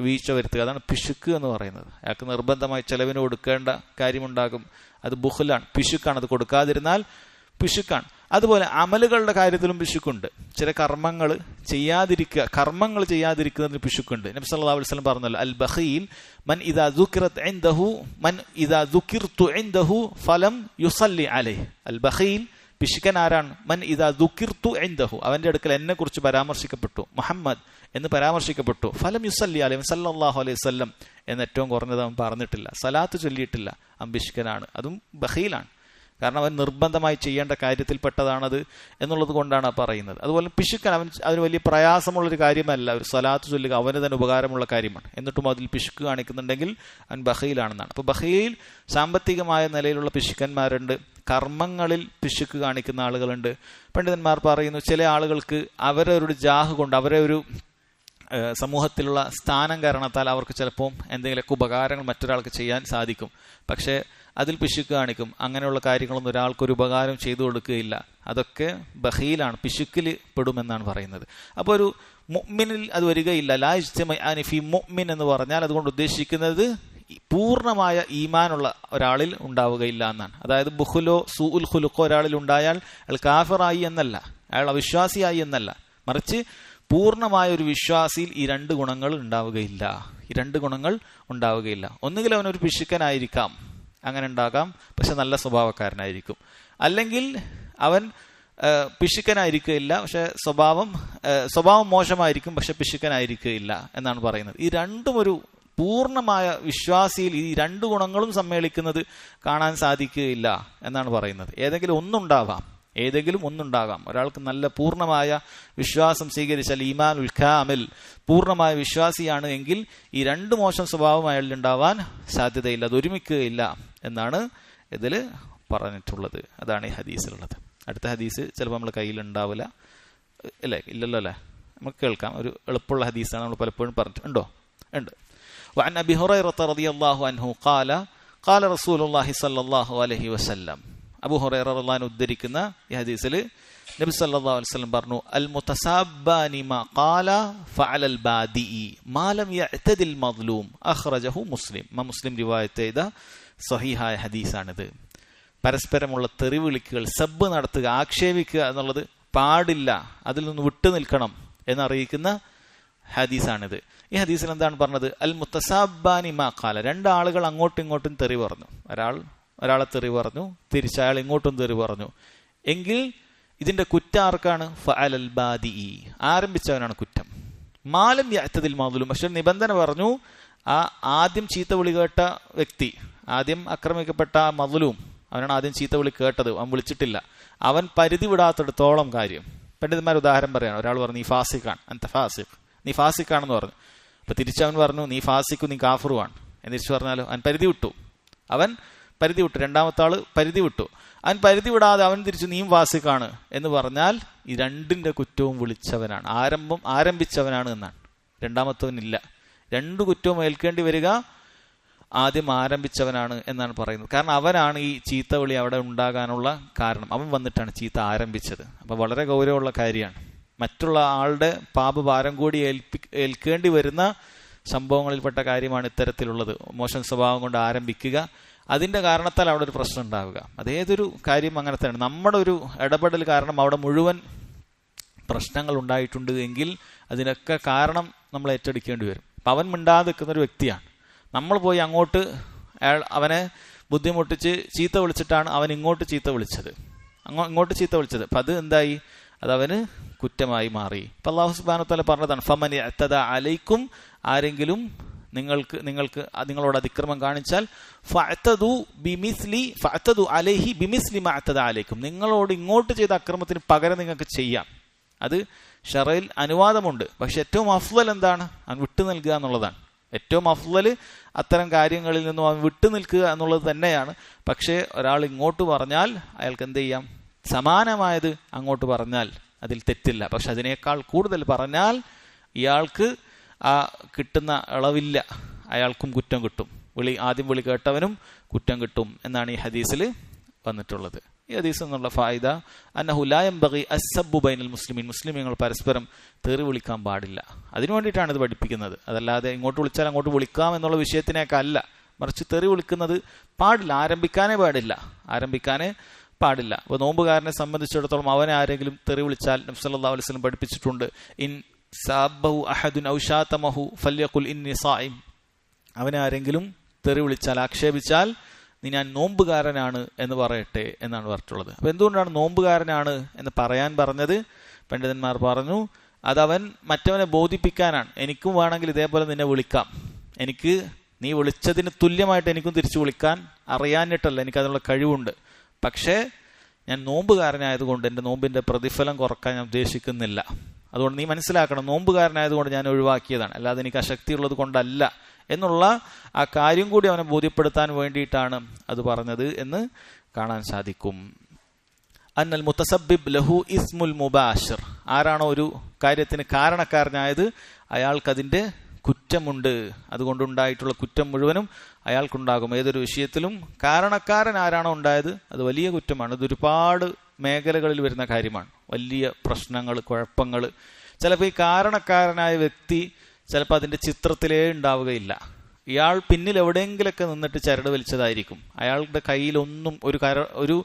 വീഴ്ച വരുത്തുക, അതാണ് പിശുക്ക് എന്ന് പറയുന്നത്. അയാൾക്ക് നിർബന്ധമായി ചെലവിന് കൊടുക്കേണ്ട കാര്യമുണ്ടാകും, അത് ബുഖുലാണ്, പിശുക്കാണ്. അത് കൊടുക്കാതിരുന്നാൽ പിശുക്കാണ്. അതുപോലെ അമലുകളുടെ കാര്യത്തിലും പിശുക്കുണ്ട്. ചില കർമ്മങ്ങൾ ചെയ്യാതിരിക്കുന്നതിന് പിശുക്കുണ്ട്. നബി സല്ലല്ലാഹു അലൈഹി വസല്ലം പറഞ്ഞല്ലോ, അൽ ബഖീൽ മൻ ഇദാ ദുകിർതു ഇൻദഹു ഫലം യുസല്ലി അലൈഹി. അൽ ബഖീൽ, പിശുക്കൻ ആരാണ്? മൻ ഇദാ ദുകിർതു ഇൻദഹു, അവന്റെ അടുക്കൽ എന്നെ കുറിച്ച് പരാമർശിക്കപ്പെട്ടു, മുഹമ്മദ് എന്ന് പരാമർശിക്കപ്പെട്ടു, ഫലം യുസല്ലി അലൈഹി സല്ലല്ലാഹു അലൈഹി വസല്ലം എന്ന് ഏറ്റവും കുറഞ്ഞത് അവൻ പറഞ്ഞിട്ടില്ല, സലാത്ത് ചൊല്ലിയിട്ടില്ല, അവൻ പിശുക്കനാണ്, അതും ബഖീലാണ്. കാരണം അവൻ നിർബന്ധമായി ചെയ്യേണ്ട കാര്യത്തിൽപ്പെട്ടതാണത് എന്നുള്ളത് കൊണ്ടാണ് പറയുന്നത്. അതുപോലെ പിശുക്കൻ അതിന് വലിയ പ്രയാസമുള്ളൊരു കാര്യമല്ല. ഒരു സ്വലാത്ത് ചൊല്ലുക അവന് തന്നെ ഉപകാരമുള്ള കാര്യമാണ്. എന്നിട്ടും അതിൽ പിശുക്ക് കാണിക്കുന്നുണ്ടെങ്കിൽ അവൻ ബഖീലാണെന്നാണ്. അപ്പോൾ ബഖീൽ സാമ്പത്തികമായ നിലയിലുള്ള പിശുക്കന്മാരുണ്ട്, കർമ്മങ്ങളിൽ പിശുക്ക് കാണിക്കുന്ന ആളുകളുണ്ട്. പണ്ഡിതന്മാർ പറയുന്നു ചില ആളുകൾക്ക് അവരവരുടെ ജാഹ് കൊണ്ട് അവരെ ഒരു സമൂഹത്തിലുള്ള സ്ഥാനം കാരണത്താൽ അവർക്ക് ചിലപ്പോൾ എന്തെങ്കിലുമൊക്കെ ഉപകാരങ്ങൾ മറ്റൊരാൾക്ക് ചെയ്യാൻ സാധിക്കും. പക്ഷേ അതിൽ പിശുക്ക് കാണിക്കും. അങ്ങനെയുള്ള കാര്യങ്ങളൊന്നും ഒരാൾക്കൊരു ഉപകാരം ചെയ്തു കൊടുക്കുകയില്ല. അതൊക്കെ ബഖീലാണ്, പിശുക്കിൽ പെടുമെന്നാണ് പറയുന്നത്. അപ്പോൾ ഒരു മുഅ്മിനിൽ അത് വരികയില്ല. ലാ ഇജ്തിമഅനി ഫി മുഅ്മിൻ എന്ന് പറഞ്ഞാൽ അതുകൊണ്ട് ഉദ്ദേശിക്കുന്നത് പൂർണ്ണമായ ഈമാനുള്ള ഒരാളിൽ ഉണ്ടാവുകയില്ല എന്നാണ്. അതായത് ബുഖുലോ സൂഉൽ ഖുലുഖോ ഒരാളിൽ ഉണ്ടായാൽ അയാൾ കാഫിറായി എന്നല്ല, അയാൾ അവിശ്വാസിയായി എന്നല്ല, മറിച്ച് പൂർണ്ണമായ ഒരു വിശ്വാസിയിൽ ഈ രണ്ട് ഗുണങ്ങൾ ഉണ്ടാവുകയില്ല. ഈ രണ്ട് ഗുണങ്ങൾ ഉണ്ടാവുകയില്ല. ഒന്നുകിൽ അവനൊരു പിശുക്കനായിരിക്കാം, അങ്ങനെ ഉണ്ടാകാം, പക്ഷെ നല്ല സ്വഭാവക്കാരനായിരിക്കും. അല്ലെങ്കിൽ അവൻ പിശുക്കനായിരിക്കുകയില്ല, പക്ഷെ സ്വഭാവം മോശമായിരിക്കും, പക്ഷെ പിശുക്കനായിരിക്കുകയില്ല എന്നാണ് പറയുന്നത്. ഈ രണ്ടും ഒരു പൂർണ്ണമായ വിശ്വാസിയിൽ ഈ രണ്ട് ഗുണങ്ങളും സമ്മേളിക്കുന്നത് കാണാൻ സാധിക്കുകയില്ല എന്നാണ് പറയുന്നത്. ഏതെങ്കിലും ഒന്നുണ്ടാകാം. ഒരാൾക്ക് നല്ല പൂർണ്ണമായ വിശ്വാസം സ്വീകരിച്ചാൽ ഈമാനുൽ കാമിൽ പൂർണ്ണമായ വിശ്വാസിയാണ് എങ്കിൽ ഈ രണ്ട് മോശം സ്വഭാവം അയാളിൽ ഉണ്ടാവാൻ സാധ്യതയില്ല, അത് ഒരുമിക്കുകയില്ല എന്നാണ് ഇതിൽ പറഞ്ഞിട്ടുള്ളത്. അതാണ് ഈ ഹദീസിലുള്ളത്. അടുത്ത ഹദീസ് ചിലപ്പോൾ നമ്മൾ കയ്യിൽ ഉണ്ടാവില്ല, അല്ലേ? ഇല്ലല്ലോ അല്ലേ? നമുക്ക് കേൾക്കാം. ഒരു എളുപ്പമുള്ള ഹദീസാണ്, നമ്മൾ പലപ്പോഴും പറഞ്ഞിട്ടുണ്ടോ? ഉണ്ട്. وعن أبي هريرة رضي الله عنه قال قال رسول الله صلى الله عليه وسلم. അബൂ ഹുറൈറ റളിയല്ലാഹു അൻഹു ഉദ്ധരിക്കുന്ന ഈ ഹദീസിൽ നബി സല്ലല്ലാഹു അലൈഹി വസല്ലം പറഞ്ഞു, അൽ മുതസാബ്ബാനി മാ ഖാല ഫഅലൽ ബാദിഇ മാ ലം യഅ്തദിൽ മദ്ലൂം അഖ്റജഹു മുസ്ലിം. മുസ്ലിം റിവായത്ത് ചെയ്ത സ്വഹീഹായ ഹദീസാണിത്. പരസ്പരമുള്ള തെറിവിളിക്കുകൾ, സബ്ബ് നടത്തുക, ആക്ഷേപിക്കുക എന്നുള്ളത് പാടില്ല, അതിൽ നിന്ന് വിട്ടു നിൽക്കണം എന്നറിയിക്കുന്ന ഹദീസാണിത്. ഈ ഹദീസിൽ എന്താണ് പറഞ്ഞത്? അൽ മുതസാബ്ബാനി മാ ഖാല, രണ്ടാളുകൾ അങ്ങോട്ടും ഇങ്ങോട്ടും തെറി പറഞ്ഞു. ഒരാളെ തെറി പറഞ്ഞു, തിരിച്ചയാൾ ഇങ്ങോട്ടും തെറി പറഞ്ഞു എങ്കിൽ ഇതിന്റെ കുറ്റം ആർക്കാണ്? ഫഅലൽ ബാദിഇ, ആരംഭിച്ചവനാണ് കുറ്റം. മാലം യഅ്തദിൽ മദ്ലൂം, പക്ഷെ നിബന്ധന പറഞ്ഞു, ആ ആദ്യം ചീത്ത വിളി കേട്ട വ്യക്തി, ആദ്യം ആക്രമിക്കപ്പെട്ട മദ്ലൂം, അവനാണ് ആദ്യം ചീത്ത വിളി കേട്ടത്, അവൻ വിളിച്ചിട്ടില്ല, അവൻ പരിധി വിടാത്തിടത്തോളം കാര്യം. പണ്ഡിതന്മാർ ഉദാഹരണം പറയാണ്. ഒരാൾ പറഞ്ഞു നീ ഫാസിഖാണ്, അൻത ഫാസിഖ്, നീ ഫാസിഖാണെന്ന് പറഞ്ഞു. അപ്പൊ തിരിച്ചവൻ പറഞ്ഞു നീ ഫാസിഖു, നീ കാഫിറുമാണ് എന്ന് തിരിച്ചു പറഞ്ഞാലോ? അവൻ പരിധി വിട്ടു. രണ്ടാമത്തെ ആള് പരിധി വിട്ടു. അവൻ പരിധി വിടാതെ അവൻ തിരിച്ചു നീയും ഫാസിഖാണ് എന്ന് പറഞ്ഞാൽ ഈ രണ്ടിന്റെ കുറ്റവും വിളിച്ചവനാണ്, ആരംഭിച്ചവനാണ് എന്നാണ്. രണ്ടാമത്തവനില്ല. രണ്ടു കുറ്റവും ഏൽക്കേണ്ടി വരിക ആദ്യം ആരംഭിച്ചവനാണ് എന്നാണ് പറയുന്നത്. കാരണം അവനാണ് ഈ ചീത്ത വിളി അവിടെ ഉണ്ടാകാനുള്ള കാരണം. അവൻ വന്നിട്ടാണ് ചീത്ത ആരംഭിച്ചത്. അപ്പൊ വളരെ ഗൗരവമുള്ള കാര്യമാണ്. മറ്റുള്ള ആളുടെ പാപഭാരം കൂടി ഏൽക്കേണ്ടി വരുന്ന സംഭവങ്ങളിൽപ്പെട്ട കാര്യമാണ് ഇത്തരത്തിലുള്ളത്. മോശം സ്വഭാവം കൊണ്ട് ആരംഭിക്കുക, അതിന്റെ കാരണത്താൽ അവിടെ ഒരു പ്രശ്നം ഉണ്ടാവുക. അതേതൊരു കാര്യം അങ്ങനെ തന്നെ. നമ്മുടെ ഒരു ഇടപെടൽ കാരണം അവിടെ മുഴുവൻ പ്രശ്നങ്ങൾ ഉണ്ടായിട്ടുണ്ട് എങ്കിൽ അതിനൊക്കെ കാരണം നമ്മൾ ഏറ്റെടുക്കേണ്ടി വരും. അപ്പം അവൻ മിണ്ടാതെ നിൽക്കുന്ന ഒരു വ്യക്തിയാണ്. നമ്മൾ പോയി അങ്ങോട്ട് അവനെ ബുദ്ധിമുട്ടിച്ച് ചീത്ത വിളിച്ചിട്ടാണ് അവൻ ഇങ്ങോട്ട് ചീത്ത വിളിച്ചത്. അപ്പം അത് എന്തായി? അതവന് കുറ്റമായി മാറി. ഇപ്പം അല്ലാഹു സുബ്ഹാനഹു വ തആല പറഞ്ഞതാണ്, ഫമൻ ഇഅ്തദ അലൈക്കും, ആരെങ്കിലും നിങ്ങളോട് അതിക്രമം കാണിച്ചാൽ ഫഅ്തദു അലൈഹി ബിമിസ്ലി മാ അഅ്തദ അലൈക്കും, നിങ്ങളോട് ഇങ്ങോട്ട് ചെയ്ത അക്രമത്തിന് പകരം നിങ്ങൾക്ക് ചെയ്യാം. അത് ശറയിൽ അനുവാദമുണ്ട്. പക്ഷെ ഏറ്റവും അഫ്ളൽ എന്താണ്? അവൻ വിട്ടു നൽകുക എന്നുള്ളതാണ്. ഏറ്റവും അഫ്ളൽ അത്തരം കാര്യങ്ങളിൽ നിന്നും അവൻ വിട്ടു നിൽക്കുക എന്നുള്ളത് തന്നെയാണ്. പക്ഷേ ഒരാൾ ഇങ്ങോട്ട് പറഞ്ഞാൽ അയാൾക്ക് എന്ത് ചെയ്യാം? സമാനമായത് അങ്ങോട്ട് പറഞ്ഞാൽ അതിൽ തെറ്റില്ല. പക്ഷെ അതിനേക്കാൾ കൂടുതൽ പറഞ്ഞാൽ ഇയാൾക്ക് ആ കിട്ടുന്ന ഇളവില്ല, അയാൾക്കും കുറ്റം കിട്ടും. ആദ്യം വിളി കേട്ടവനും കുറ്റം കിട്ടും എന്നാണ് ഈ ഹദീസിൽ വന്നിട്ടുള്ളത്. ഈ ഹദീസിൽ നിന്നുള്ള ഫായിദ അന്നഹു ലാ യംബഗി അസ്സബ്ബു ബൈനൽ മുസ്ലിമീൻ, മുസ്ലിമീങ്ങൾ പരസ്പരം തെറി വിളിക്കാൻ പാടില്ല. അതിനു വേണ്ടിയിട്ടാണ് ഇത് പഠിപ്പിക്കുന്നത്. അതല്ലാതെ ഇങ്ങോട്ട് വിളിച്ചാൽ അങ്ങോട്ട് വിളിക്കാം എന്നുള്ള വിഷയത്തിനേക്കല്ല. മറിച്ച് തെറി വിളിക്കുന്നത് പാടില്ല, ആരംഭിക്കാനേ പാടില്ല. അപ്പോൾ നോമ്പുകാരനെ സംബന്ധിച്ചിടത്തോളം അവനെ ആരെങ്കിലും തെറി വിളിച്ചാൽ നബി സല്ലല്ലാഹു അലൈഹി വസല്ലം പഠിപ്പിച്ചിട്ടുണ്ട്, ഇൻ സാബഹു അഹദുൻ ഔ ശാതമഹു ഫല്യഖുൽ ഇന്നി സായിം, അവനെ ആരെങ്കിലും തെറി വിളിച്ചാൽ, ആക്ഷേപിച്ചാൽ ഞാൻ നോമ്പുകാരനാണ് എന്ന് പറയട്ടെ എന്നാണ് പറഞ്ഞിട്ടുള്ളത്. അപ്പൊ എന്തുകൊണ്ടാണ് നോമ്പുകാരനാണ് എന്ന് പറയാൻ പറഞ്ഞത്? പണ്ഡിതന്മാർ പറഞ്ഞു, അതവൻ മറ്റവനെ ബോധിപ്പിക്കാനാണ്. എനിക്കും വേണമെങ്കിൽ ഇതേപോലെ നിന്നെ വിളിക്കാം, നീ വിളിച്ചതിന് തുല്യമായിട്ട് എനിക്കും തിരിച്ചു വിളിക്കാൻ അറിയാനിട്ടല്ല, എനിക്കതിനുള്ള കഴിവുണ്ട്. പക്ഷേ ഞാൻ നോമ്പുകാരനായതുകൊണ്ട് എൻ്റെ നോമ്പിൻ്റെ പ്രതിഫലം കുറക്കാൻ ഞാൻ ഉദ്ദേശിക്കുന്നില്ല. അതുകൊണ്ട് നീ മനസ്സിലാക്കണം, നോമ്പുകാരനായതുകൊണ്ട് ഞാൻ ഒഴിവാക്കിയതാണ്, അല്ലാതെ എനിക്ക് അശക്തിയുള്ളത് കൊണ്ടല്ല എന്നുള്ള ആ കാര്യം കൂടി അവനെ ബോധ്യപ്പെടുത്താൻ വേണ്ടിയിട്ടാണ് അത് പറഞ്ഞത് എന്ന് കാണാൻ സാധിക്കും. അന്നൽ മുത്തസബ്ബിബ് ലഹു ഇസ്മുൽ മുബാഷിർ, ആരാണോ ഒരു കാര്യത്തിന് കാരണക്കാരനായത് അയാൾക്കതിൻ്റെ കുറ്റമുണ്ട്. അതുകൊണ്ടുണ്ടായിട്ടുള്ള കുറ്റം മുഴുവനും അയാൾക്കുണ്ടാകും. ഏതൊരു വിഷയത്തിലും കാരണക്കാരൻ ആരാണോ ഉണ്ടായത് അത് വലിയ കുറ്റമാണ്. ഇത് ഒരുപാട് മേഖലകളിൽ വരുന്ന കാര്യമാണ്. വലിയ പ്രശ്നങ്ങൾ, കുഴപ്പങ്ങൾ. ചിലപ്പോൾ ഈ കാരണക്കാരനായ വ്യക്തി ചിലപ്പോൾ അതിൻ്റെ ചിത്രത്തിലേ ഉണ്ടാവുകയില്ല. ഇയാൾ പിന്നിൽ എവിടെയെങ്കിലൊക്കെ നിന്നിട്ട് ചരട് വലിച്ചതായിരിക്കും. അയാളുടെ കയ്യിലൊന്നും ഒരു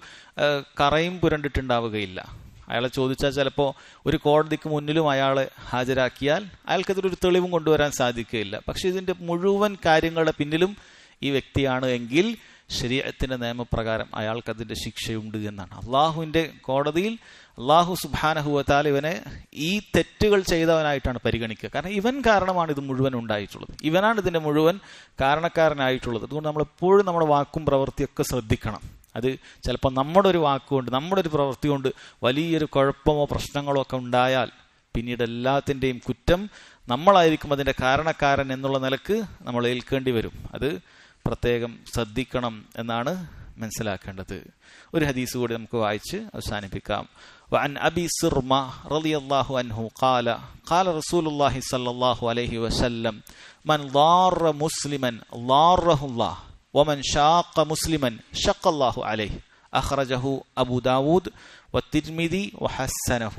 കറയും പുരണ്ടിട്ടുണ്ടാവുകയില്ല. അയാളെ ചോദിച്ചാൽ ചിലപ്പോൾ ഒരു കോടതിക്ക് മുന്നിലും അയാളെ ഹാജരാക്കിയാൽ അയാൾക്കതിലൊരു തെളിവും കൊണ്ടുവരാൻ സാധിക്കുകയില്ല. പക്ഷെ ഇതിൻ്റെ മുഴുവൻ കാര്യങ്ങളുടെ പിന്നിലും ഈ വ്യക്തിയാണ് എങ്കിൽ ശരീഅത്തിന്റെ നിയമപ്രകാരം അയാൾക്കതിൻ്റെ ശിക്ഷയുണ്ട് എന്നാണ്. അള്ളാഹുവിൻ്റെ കോടതിയിൽ അള്ളാഹു സുബ്ഹാനഹു വ തആല ഇവനെ ഈ തെറ്റുകൾ ചെയ്തവനായിട്ടാണ് പരിഗണിക്കുക. കാരണം ഇവൻ കാരണമാണ് ഇത് മുഴുവൻ ഉണ്ടായിട്ടുള്ളത്, ഇവനാണ് ഇതിൻ്റെ മുഴുവൻ കാരണക്കാരനായിട്ടുള്ളത്. അതുകൊണ്ട് നമ്മളെപ്പോഴും നമ്മുടെ വാക്കും പ്രവൃത്തിയൊക്കെ ശ്രദ്ധിക്കണം. അത് ചിലപ്പോൾ നമ്മുടെ ഒരു വാക്കുകൊണ്ട്, നമ്മുടെ ഒരു പ്രവൃത്തി കൊണ്ട് വലിയൊരു കുഴപ്പമോ പ്രശ്നങ്ങളോ ഒക്കെ ഉണ്ടായാൽ പിന്നീട് എല്ലാത്തിൻ്റെയും കുറ്റം നമ്മളായിരിക്കും അതിൻ്റെ കാരണക്കാരൻ എന്നുള്ള നിലക്ക് നമ്മൾ ഏൽക്കേണ്ടി വരും. അത് പ്രത്യേകം ശ്രദ്ധിക്കണം എന്നാണ് മനസ്സിലാക്കേണ്ടത്. ഒരു ഹദീസ് കൂടി നമുക്ക് വായിച്ച് അവസാനിപ്പിക്കാം. وعن أبي سرمة رضي الله عنه قال قال رسول الله صلى الله عليه وسلم من ضار مسلما ضاره الله ومن شاق مسلما شق الله عليه أخرجه أبو داود والترمذي وحسنه.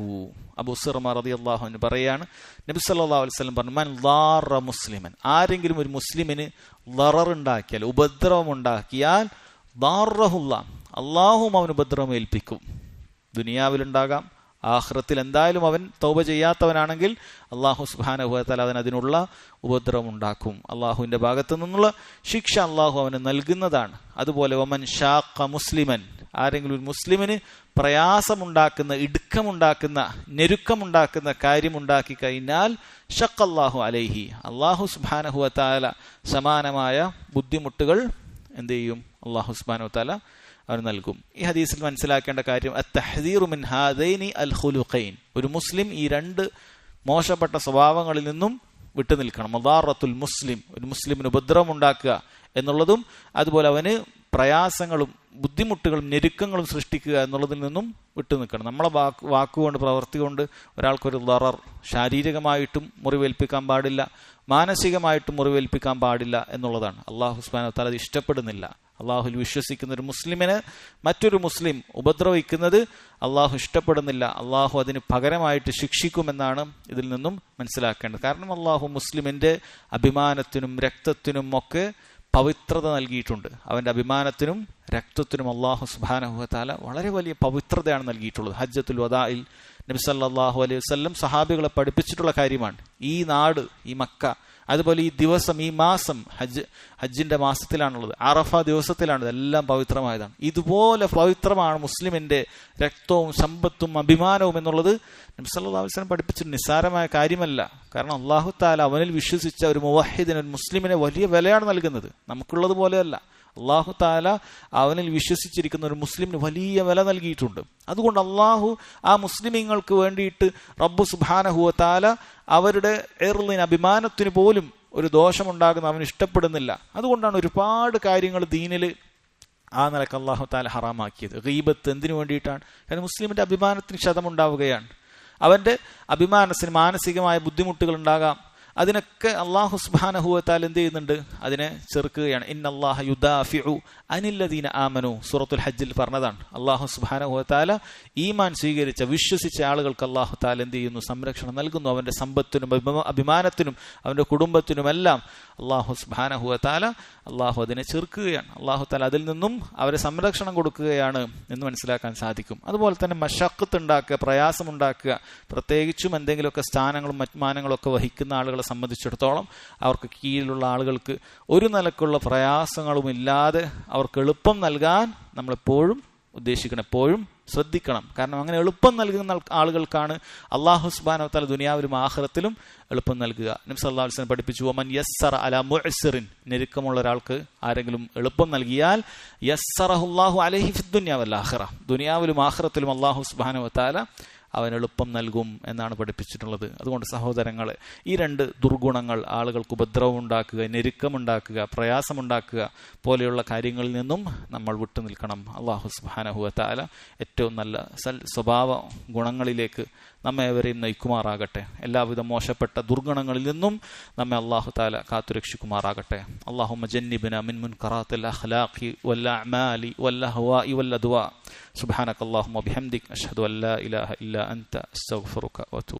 അബൂ സിർമ റളിയല്ലാഹു അൻഹു പറയാണ്, നബി സല്ലല്ലാഹു അലൈഹി വസല്ലം പറഞ്ഞു, മൻ ളാറ മുസ്ലിമൻ, ആരെങ്കിലും ഒരു മുസ്ലിമിന് ളറർ ഉണ്ടാക്കിയാൽ, ഉപദ്രവം ഉണ്ടാക്കിയാൽ, ളാറഹുല്ലാഹ്, അല്ലാഹു അവന് ഉപദ്രവം ഏൽപ്പിക്കും. ദുനിയാവിലുണ്ടാകാം, ആഖിറത്തിൽ എന്തായാലും അവൻ തൗബ ചെയ്യാത്തവനാണെങ്കിൽ അല്ലാഹു സുബ്ഹാനഹു വ തആല അതിനുള്ള ഉപദ്രവം ഉണ്ടാക്കും. അല്ലാഹുവിന്റെ ഭാഗത്തു നിന്നുള്ള ശിക്ഷ അല്ലാഹു അവന് നൽകുന്നതാണ്. അതുപോലെ വമൻ ഷാഖ മുസ്ലിമൻ, ആരെങ്കിലും ഒരു മുസ്ലിമിന് പ്രയാസമുണ്ടാക്കുന്ന, ഇടുക്കമുണ്ടാക്കുന്ന, ഞെരുക്കമുണ്ടാക്കുന്ന കാര്യമുണ്ടാക്കി കഴിഞ്ഞാൽ ഷഖല്ലാഹു അലൈഹി, അല്ലാഹു സുബ്ഹാനഹു വ തആല സമാനമായ ബുദ്ധിമുട്ടുകൾ എന്ത് ചെയ്യും? അല്ലാഹു സുബ്ഹാനഹു വ തആല അവർ നൽകും. ഈ ഹദീസിൽ മനസ്സിലാക്കേണ്ട കാര്യം അത്തഹ്ദീറു മിൻ ഹാദൈനി അൽ ഖുലുഖൈൻ, ഒരു മുസ്ലിം ഈ രണ്ട് മോശപ്പെട്ട സ്വഭാവങ്ങളിൽ നിന്നും വിട്ടുനിൽക്കണം. മദാറത്തുൽ മുസ്ലിം, ഒരു മുസ്ലിമിന് ഉപദ്രവം ഉണ്ടാക്കുക എന്നുള്ളതും അതുപോലെ അവന് പ്രയാസങ്ങളും ബുദ്ധിമുട്ടുകളും ഞെരുക്കങ്ങളും സൃഷ്ടിക്കുക എന്നുള്ളതിൽ നിന്നും വിട്ടുനിൽക്കണം. നമ്മളെ വാക്കുകൊണ്ട് പ്രവൃത്തി കൊണ്ട് ഒരാൾക്കൊരു ദറർ ശാരീരികമായിട്ടും മുറിവേൽപ്പിക്കാൻ പാടില്ല, മാനസികമായിട്ടും മുറിവേൽപ്പിക്കാൻ പാടില്ല എന്നുള്ളതാണ്. അല്ലാഹു സുബ്ഹാനഹു വ തആല അത് ഇഷ്ടപ്പെടുന്നില്ല. അള്ളാഹുൽ വിശ്വസിക്കുന്ന ഒരു മുസ്ലിമിനെ മറ്റൊരു മുസ്ലിം ഉപദ്രവിക്കുന്നത് അള്ളാഹു ഇഷ്ടപ്പെടുന്നില്ല. അള്ളാഹു അതിന് പകരമായിട്ട് ശിക്ഷിക്കുമെന്നാണ് ഇതിൽ നിന്നും മനസ്സിലാക്കേണ്ടത്. കാരണം അള്ളാഹു മുസ്ലിമിന്റെ അഭിമാനത്തിനും രക്തത്തിനും ഒക്കെ പവിത്രത നൽകിയിട്ടുണ്ട്. അവന്റെ അഭിമാനത്തിനും രക്തത്തിനും അള്ളാഹു സുബ്ഹാനഹു വ തആല വളരെ വലിയ പവിത്രതയാണ് നൽകിയിട്ടുള്ളത്. ഹജ്ജത്തുൽ വദാഇൽ നബി സല്ലല്ലാഹു അലൈഹി വസല്ലം സഹാബികളെ പഠിപ്പിച്ചിട്ടുള്ള കാര്യമാണ്. ഈ നാട്, ഈ മക്ക, അതുപോലെ ഈ ദിവസം, ഈ മാസം ഹജ്ജിന്റെ മാസത്തിലാണുള്ളത്, അറഫ ദിവസത്തിലാണ്, ഇതെല്ലാം പവിത്രമായതാണ്. ഇതുപോലെ പവിത്രമാണ് മുസ്ലിമിന്റെ രക്തവും സമ്പത്തും അഭിമാനവും എന്നുള്ളത് നബി സല്ലല്ലാഹു അലൈഹി വസല്ലം പഠിപ്പിച്ചിട്ട് നിസ്സാരമായ കാര്യമല്ല. കാരണം അല്ലാഹു തആല അവനിൽ വിശ്വസിച്ച ഒരു മുവഹിദിന്, ഒരു മുസ്ലിമിനെ വലിയ വിലയാണ് നൽകുന്നത്. നമുക്കുള്ളത് പോലെയല്ല. അള്ളാഹു താല അവനിൽ വിശ്വസിച്ചിരിക്കുന്ന ഒരു മുസ്ലിമിന് വലിയ വില നൽകിയിട്ടുണ്ട്. അതുകൊണ്ട് അള്ളാഹു ആ മുസ്ലിമീങ്ങൾക്ക് വേണ്ടിയിട്ട് റബ്ബു സുബ്ഹാനഹു വ തആല അവരുടെ എർലിന്, അഭിമാനത്തിന് പോലും ഒരു ദോഷമുണ്ടാകുന്ന അവന് ഇഷ്ടപ്പെടുന്നില്ല. അതുകൊണ്ടാണ് ഒരുപാട് കാര്യങ്ങൾ ദീനിൽ ആ നിലക്ക് അള്ളാഹു താല ഹറാമാക്കിയത്. ഗീബത്ത് എന്തിനു വേണ്ടിയിട്ടാണ്? കാരണം മുസ്ലിമിന്റെ അഭിമാനത്തിന് ക്ഷതമുണ്ടാവുകയാണ്. അവന്റെ അഭിമാനത്തിന് മാനസികമായ ബുദ്ധിമുട്ടുകൾ ഉണ്ടാകാം. അതിനൊക്കെ അല്ലാഹു സുബ്ഹാനഹു വ തആല എന്ത് ചെയ്യുന്നുണ്ട്? അതിനെ ചെറുക്കുകയാണ്. ഇന്നല്ലാഹ യുദാഫിഉ അനില്ലദീന ആമനു, സൂറത്തുൽ ഹജ്ജിൽ പറഞ്ഞതാണ്. അല്ലാഹു സുബ്ഹാനഹു വ തആല ഈമാൻ സ്വീകരിച്ച, വിശ്വസിച്ച ആളുകൾക്ക് അല്ലാഹു തആല എന്ത് ചെയ്യുന്നു? സംരക്ഷണം നൽകുന്നു. അവന്റെ സമ്പത്തിനും അഭിമാനത്തിനും അവന്റെ കുടുംബത്തിനുമെല്ലാം അല്ലാഹു സുബ്ഹാനഹു വ തആല അല്ലാഹു അതിനെ ചെറുക്കുകയാണ്. അല്ലാഹു തആല അതിൽ നിന്നും അവരെ സംരക്ഷണം കൊടുക്കുകയാണ് എന്ന് മനസ്സിലാക്കാൻ സാധിക്കും. അതുപോലെ തന്നെ മശഖത്ത് ഉണ്ടാക്കുക, പ്രയാസമുണ്ടാക്കുക, പ്രത്യേകിച്ചും എന്തെങ്കിലുമൊക്കെ സ്ഥാനങ്ങളും മറ്റുമാനങ്ങളും ഒക്കെ വഹിക്കുന്ന ആളുകളെ സംബന്ധിച്ചിടത്തോളം അവർക്ക് കീഴിലുള്ള ആളുകൾക്ക് ഒരു നിലക്കുള്ള പ്രയാസങ്ങളും ഇല്ലാതെ അവർക്ക് എളുപ്പം നൽകാൻ നമ്മളെപ്പോഴും ഉദ്ദേശിക്കണം, എപ്പോഴും ശ്രദ്ധിക്കണം. കാരണം അങ്ങനെ എളുപ്പം നൽകുന്ന ആളുകൾക്കാണ് അല്ലാഹു സുബ്ഹാനഹു വ തആല ദുനിയാവിലും ആഖിറത്തിലും എളുപ്പം നൽകുക. നബി സല്ലല്ലാഹു അലൈഹി വസല്ലം പഠിപ്പിച്ചു, വമൻ യസ്സറ അലാ മുഅ്സിറിൻ, ഞെരുക്കമുള്ള ഒരാൾക്ക് ആരെങ്കിലും എളുപ്പം നൽകിയാൽ യസ്സറഹുല്ലാഹു അലൈഹി ഫിദ്ദുനിയ വൽ ആഖിറ, ദുനിയാവിലും ആഖിറത്തിലും അല്ലാഹു സുബ്ഹാനഹു വ തആല അവൻ എളുപ്പം നൽകും എന്നാണ് പഠിപ്പിച്ചിട്ടുള്ളത്. അതുകൊണ്ട് സഹോദരങ്ങളെ, ഈ 2 ദുർഗുണങ്ങൾ, ആളുകൾക്ക് ഉപദ്രവം ഉണ്ടാക്കുക, ഞെരുക്കമുണ്ടാക്കുക, പ്രയാസമുണ്ടാക്കുക പോലെയുള്ള കാര്യങ്ങളിൽ നിന്നും നമ്മൾ വിട്ടു നിൽക്കണം. അല്ലാഹു സുബ്ഹാനഹു വ തആല ഏറ്റവും നല്ല സ്വഭാവ ഗുണങ്ങളിലേക്ക് നമ്മെ ഏവരെയും നയിക്കുമാറാകട്ടെ. എല്ലാവിധ മോശപ്പെട്ട ദുർഗുണങ്ങളിൽ നിന്നും നമ്മെ അല്ലാഹു തആല കാത്തുരക്ഷിക്കുമാറാകട്ടെ. അല്ലാഹുമ്മ ജന്നിബ്നാ മിൻ മുൻകറാത്തിൽ അഖ്ലാഖി വൽ അഅമാലി വൽ അഹ്വാഇ വൽ അദ്വാ. സുബ്ഹാനക അല്ലാഹുമ്മ ബിഹംദിക അഷ്ഹദു അൻ ലാ ഇലാഹ ഇല്ലാ അൻത അസ്തഗ്ഫിറുക വ അത്തൂബു